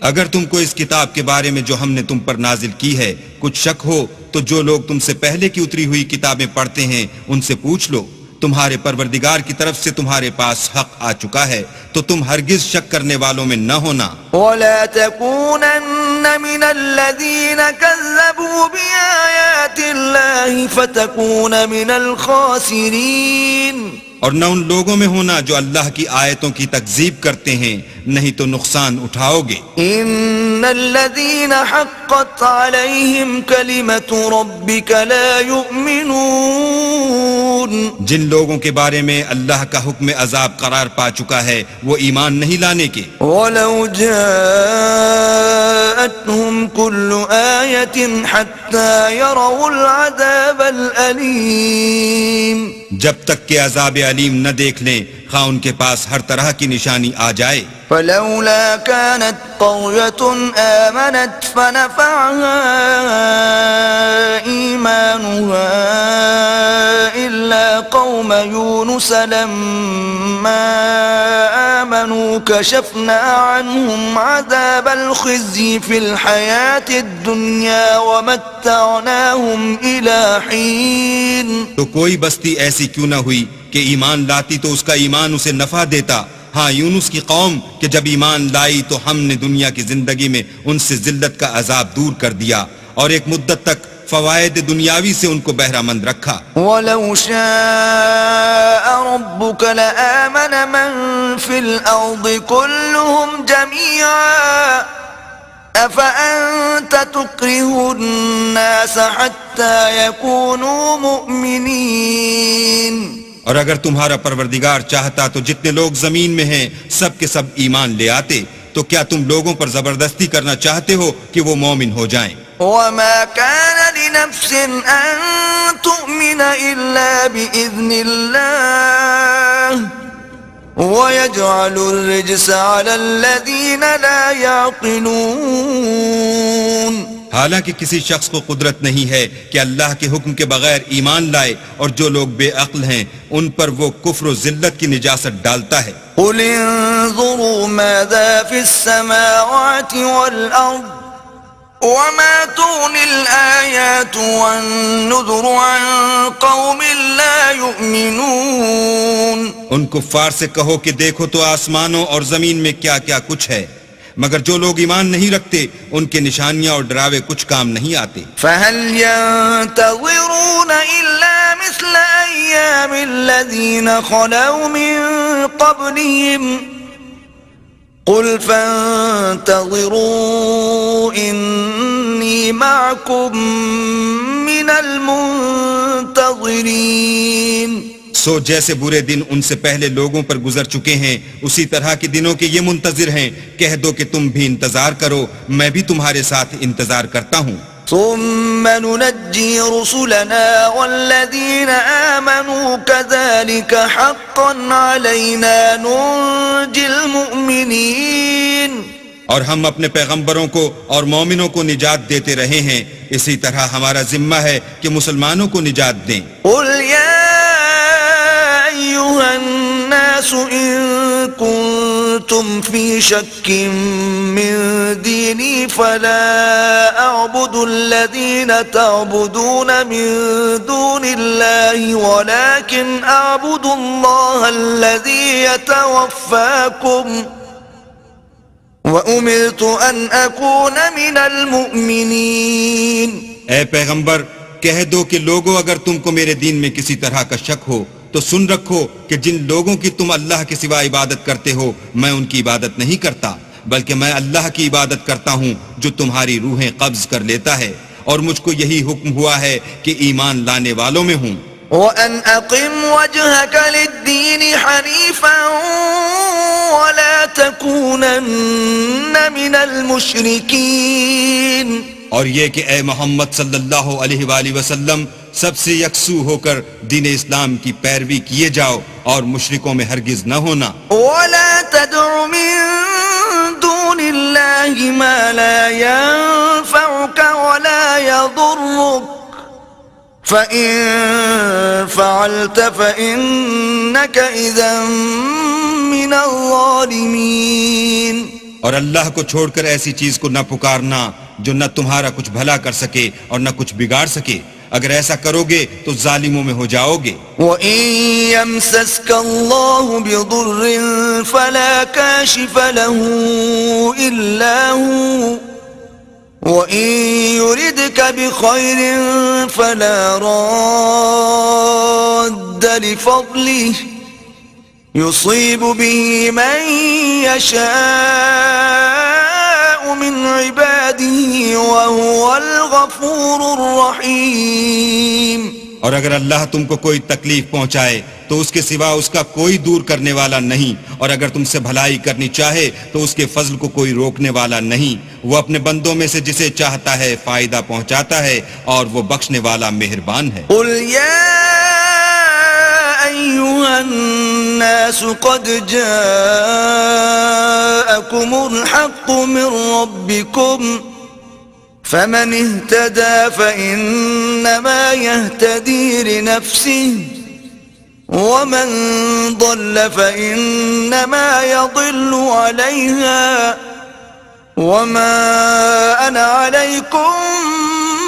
Speaker 1: اگر تم کو اس کتاب کے بارے میں جو ہم نے تم پر نازل کی ہے کچھ شک ہو تو جو لوگ تم سے پہلے کی اتری ہوئی کتابیں پڑھتے ہیں ان سے پوچھ لو. تمہارے پروردگار کی طرف سے تمہارے پاس حق آ چکا ہے تو تم ہرگز شک کرنے والوں میں نہ ہونا.
Speaker 2: وَلَا تَكُونَنَّ مِنَ الَّذِينَ كَذَّبُوا بِآيَاتِ اللَّهِ فَتَكُونَ مِنَ الْخَاسِرِينَ.
Speaker 1: اور نہ ان لوگوں میں ہونا جو اللہ کی آیتوں کی تکذیب کرتے ہیں نہیں تو نقصان اٹھاؤ گے.
Speaker 2: إِنَّ الَّذِينَ حَقَّتْ عَلَيْهِمْ كَلِمَةُ رَبِّكَ لَا يُؤْمِنُونَ.
Speaker 1: جن لوگوں کے بارے میں اللہ کا حکم عذاب قرار پا چکا ہے وہ ایمان نہیں لانے کے.
Speaker 2: وَلَوْ جَاءَتْهُمْ كُلُّ آيَةٍ حَتَّى يَرَوْا الْعَذَابَ الْأَلِيمَ.
Speaker 1: جب تک کہ عذاب علیم نہ دیکھ لیں خواہ ان کے پاس ہر طرح کی نشانی آ جائے.
Speaker 2: فلولا كانت قرية آمنت فنفعها إيمانها إلا قوم يونس لما آمنوا كشفنا عنهم عذاب الخزي في الحياة الدنيا ومتعناهم إلى حين.
Speaker 1: تو کوئی بستی ایسی کیوں نہ ہوئی کہ ایمان لاتی تو اس کا ایمان اسے نفع دیتا. ہاں یونس کی قوم کہ جب ایمان لائی تو ہم نے دنیا کی زندگی میں ان سے ذلت کا عذاب دور کر دیا اور ایک مدت تک فوائد دنیاوی سے ان کو بہرہ مند رکھا.
Speaker 2: وَلَوْ شَاءَ رَبُّكَ لَآمَنَ مَن فِي الْأَرْضِ كُلُّهُمْ جَمِيعًا أَفَأَنْتَ تُكْرِهُ النَّاسَ حَتَّى يَكُونُوا مُؤْمِنِينَ.
Speaker 1: اور اگر تمہارا پروردگار چاہتا تو جتنے لوگ زمین میں ہیں سب کے سب ایمان لے آتے. تو کیا تم لوگوں پر زبردستی کرنا چاہتے ہو کہ وہ مومن ہو جائیں؟
Speaker 2: وَمَا كَانَ لِنَفْسٍ أَن تُؤْمِنَ إِلَّا بِإِذْنِ اللَّهِ وَيَجْعَلُ الرِّجْسَ عَلَى الَّذِينَ لَا يَعْقِلُونَ.
Speaker 1: حالانکہ کسی شخص کو قدرت نہیں ہے کہ اللہ کے حکم کے بغیر ایمان لائے اور جو لوگ بے عقل ہیں ان پر وہ کفر و ذلت کی نجاست ڈالتا ہے.
Speaker 2: قُلِ انظُرُوا مَاذَا فِي السَّمَاوَاتِ وَالْأَرْضِ وَمَا تُغْنِي الْآيَاتُ وَالنُّذُرُ عَن قَوْمٍ لَا يُؤْمِنُونَ.
Speaker 1: ان کفار سے کہو کہ دیکھو تو آسمانوں اور زمین میں کیا کیا کچھ ہے مگر جو لوگ ایمان نہیں رکھتے ان کے نشانیاں اور ڈراوے کچھ کام نہیں آتے.
Speaker 2: فَهَلْ يَنْتَظِرُونَ إِلَّا مِثْلَ أَيَّامِ الَّذِينَ خَلَوْا مِن قَبْلِهِمْ قُلْ فَانْتَظِرُوا إِنِّي مَعَكُمْ مِنَ الْمُنْتَظِرِينَ.
Speaker 1: سو جیسے برے دن ان سے پہلے لوگوں پر گزر چکے ہیں اسی طرح کے دنوں کے یہ منتظر ہیں. کہہ دو کہ تم بھی انتظار کرو میں بھی تمہارے ساتھ انتظار کرتا ہوں.
Speaker 2: ثم ننجي رسلنا والذين آمنوا كذلك حقا علينا ننجي المؤمنين.
Speaker 1: اور ہم اپنے پیغمبروں کو اور مومنوں کو نجات دیتے رہے ہیں اسی طرح ہمارا ذمہ ہے کہ مسلمانوں کو نجات دیں.
Speaker 2: قل يا أيها الناس إن كنتم في شك من ديني فلا أعبد الذين تعبدون من دون الله ولكن أعبد الله الذي يتوفاكم وَأُمِرْتُ أَنْ أَكُونَ مِنَ الْمُؤْمِنِينَ.
Speaker 1: اے پیغمبر کہہ دو کہ لوگوں اگر تم کو میرے دین میں کسی طرح کا شک ہو تو سن رکھو کہ جن لوگوں کی تم اللہ کے سوا عبادت کرتے ہو میں ان کی عبادت نہیں کرتا بلکہ میں اللہ کی عبادت کرتا ہوں جو تمہاری روحیں قبض کر لیتا ہے اور مجھ کو یہی حکم ہوا ہے کہ ایمان لانے والوں میں ہوں۔
Speaker 2: وَأَنْ أَقِمْ وَجْهَكَ لِلدِّينِ حَنِيفًا وَلَا تَكُونَنَّ مِنَ الْمُشْرِكِينَ،
Speaker 1: اور یہ کہ اے محمد صلی اللہ علیہ وآلہ وسلم سب سے یکسو ہو کر دین اسلام کی پیروی کیے جاؤ اور مشرکوں میں ہرگز نہ ہونا۔
Speaker 2: وَلَا تَدْعُ مِن دُونِ اللَّهِ مَا لَا يَنفَعُكَ وَلَا يَضُرُّكَ، فَإِن فَعَلْتَ فَإِنَّكَ إِذًا مِّنَ الظَّالِمِينَ۔
Speaker 1: اور اللہ کو چھوڑ کر ایسی چیز کو نہ پکارنا جو نہ تمہارا کچھ بھلا کر سکے اور نہ کچھ بگاڑ سکے، اگر ایسا کرو گے تو ظالموں میں ہو جاؤ گے۔
Speaker 2: وَإِن يَمْسَسْكَ اللَّهُ بِضُرٍّ فَلَا كَاشِفَ لَهُ إِلَّا هُوَ، وَإِن يُرِدْكَ بِخَيْرٍ فَلَا رَادَّ لِفَضْلِهِ يُصِيبُ بِهِ مَن يَشَاءُ مِنْ عِبَادِهِ وَهُوَ الْغَفُورُ الرَّحِيمُ۔
Speaker 1: اور اگر اللہ تم کو کوئی تکلیف پہنچائے تو اس کے سوا اس کا کوئی دور کرنے والا نہیں، اور اگر تم سے بھلائی کرنی چاہے تو اس کے فضل کو کوئی روکنے والا نہیں۔ وہ اپنے بندوں میں سے جسے چاہتا ہے فائدہ پہنچاتا ہے اور وہ بخشنے والا مہربان ہے۔
Speaker 2: قُلْ يَا أَيُّهَا النَّاسُ قَدْ جَاءَكُمُ الْحَقُّ مِنْ رَبِّكُمْ، فَمَنِ اهْتَدَى فَإِنَّمَا يَهْتَدِي لِنَفْسِهِ، وَمَنْ ضَلَّ فَإِنَّمَا يَضِلُّ عَلَيْهَا، وَمَا أَنَا عَلَيْكُمْ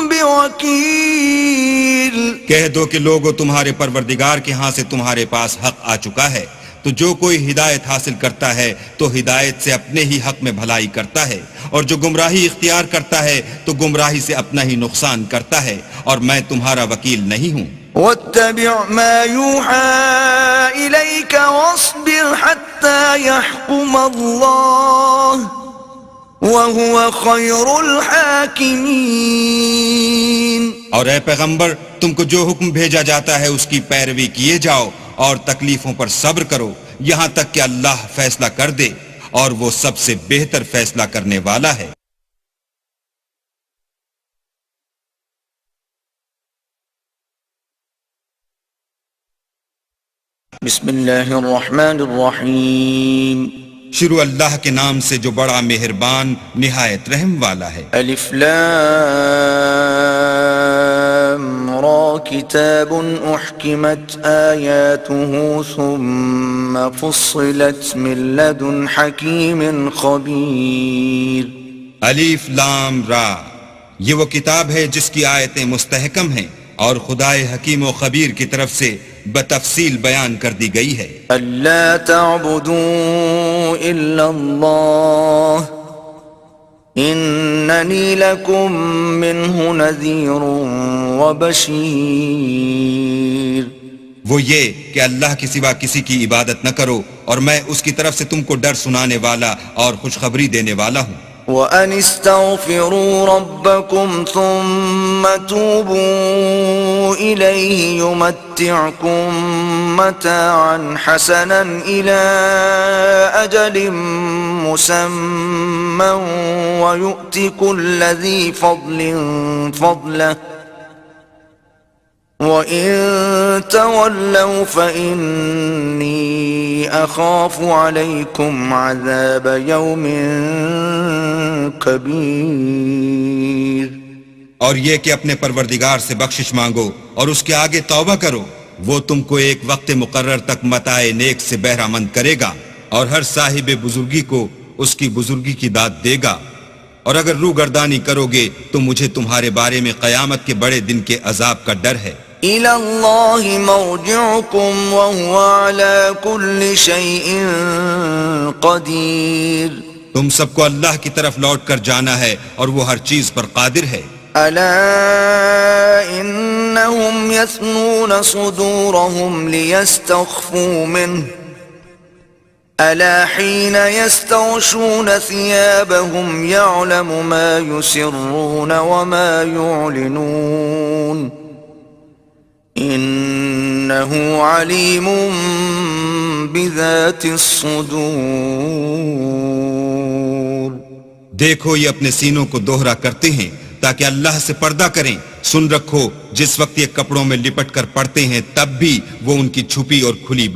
Speaker 2: بِوَكِيلٍ۔
Speaker 1: کہہ دو کہ لوگو تمہارے پروردگار کے ہاں سے تمہارے پاس حق آ چکا ہے، تو جو کوئی ہدایت حاصل کرتا ہے تو ہدایت سے اپنے ہی حق میں بھلائی کرتا ہے، اور جو گمراہی اختیار کرتا ہے تو گمراہی سے اپنا ہی نقصان کرتا ہے، اور میں تمہارا وکیل نہیں ہوں۔
Speaker 2: وَاتَّبِعْ مَا يُوحَى إِلَيْكَ وَاصْبِرْ حَتَّى يَحْكُمَ اللَّهُ وَهُوَ خَيْرُ الْحَاكِمِينَ۔
Speaker 1: اور اے پیغمبر تم کو جو حکم بھیجا جاتا ہے اس کی پیروی کیے جاؤ اور تکلیفوں پر صبر کرو یہاں تک کہ اللہ فیصلہ کر دے، اور وہ سب سے بہتر فیصلہ کرنے والا ہے۔
Speaker 2: بسم اللہ الرحمن الرحیم۔
Speaker 1: شروع اللہ کے نام سے جو بڑا مہربان نہایت رحم والا ہے۔
Speaker 2: الف لام را کتاب احکمت آیاته ثم فصلت من لدن حکیم خبیر۔
Speaker 1: الف لام را، یہ وہ کتاب ہے جس کی آیتیں مستحکم ہیں اور خدائے حکیم و خبیر کی طرف سے بتفصیل بیان کر دی گئی ہے۔
Speaker 2: الا تعبدوا الا اللہ اننی لکم منہ نذیر وبشیر۔
Speaker 1: وہ یہ کہ اللہ کے سوا کسی کی عبادت نہ کرو اور میں اس کی طرف سے تم کو ڈر سنانے والا اور خوشخبری دینے والا ہوں۔
Speaker 2: وَأَنِ اسْتَغْفِرُوا رَبَّكُمْ ثُمَّ تُوبُوا إِلَيْهِ يُمَتِّعْكُمْ مَتَاعًا حَسَنًا إِلَى أَجَلٍ مُّسَمًّى وَيُؤْتِ كُلَّ ذِي فَضْلٍ فَضْلَهُ وَإِن تَوَلَّوْا فَإِنِّي أَخَافُ عَلَيْكُمْ عَذَابَ يَوْمٍ كَبِيرٍ۔
Speaker 1: اور یہ کہ اپنے پروردگار سے بخشش مانگو اور اس کے آگے توبہ کرو، وہ تم کو ایک وقت مقرر تک متاع نیک سے بہرہ مند کرے گا، اور ہر صاحب بزرگی کو اس کی بزرگی کی داد دے گا۔ اور اگر روگردانی کرو گے تو مجھے تمہارے بارے میں قیامت کے بڑے دن کے عذاب کا ڈر ہے۔
Speaker 2: إِلَى اللَّهِ مَرْجِعُكُمْ وَهُوَ عَلَى كُلِّ شَيْءٍ قَدِيرٌ۔
Speaker 1: تم سب کو اللہ کی طرف لوٹ کر جانا ہے اور وہ ہر چیز پر قادر ہے۔
Speaker 2: أَلَا إِنَّهُمْ يَثْنُونَ صُدُورَهُمْ لِيَسْتَخْفُوا مِنْهُ ألا حين يستغشون ثيابهم يعلم ما يسرون وما يعلنون إنه عليم بذات الصدور.
Speaker 1: دیکھو یہ اپنے سینوں کو دوہرا کرتے ہیں تاکہ اللہ سے پردہ کریں. سن رکھو جس وقت یہ کپڑوں میں لپٹ کر پڑتے ہیں تب بھی وہ ان کی چھپی اور کھلی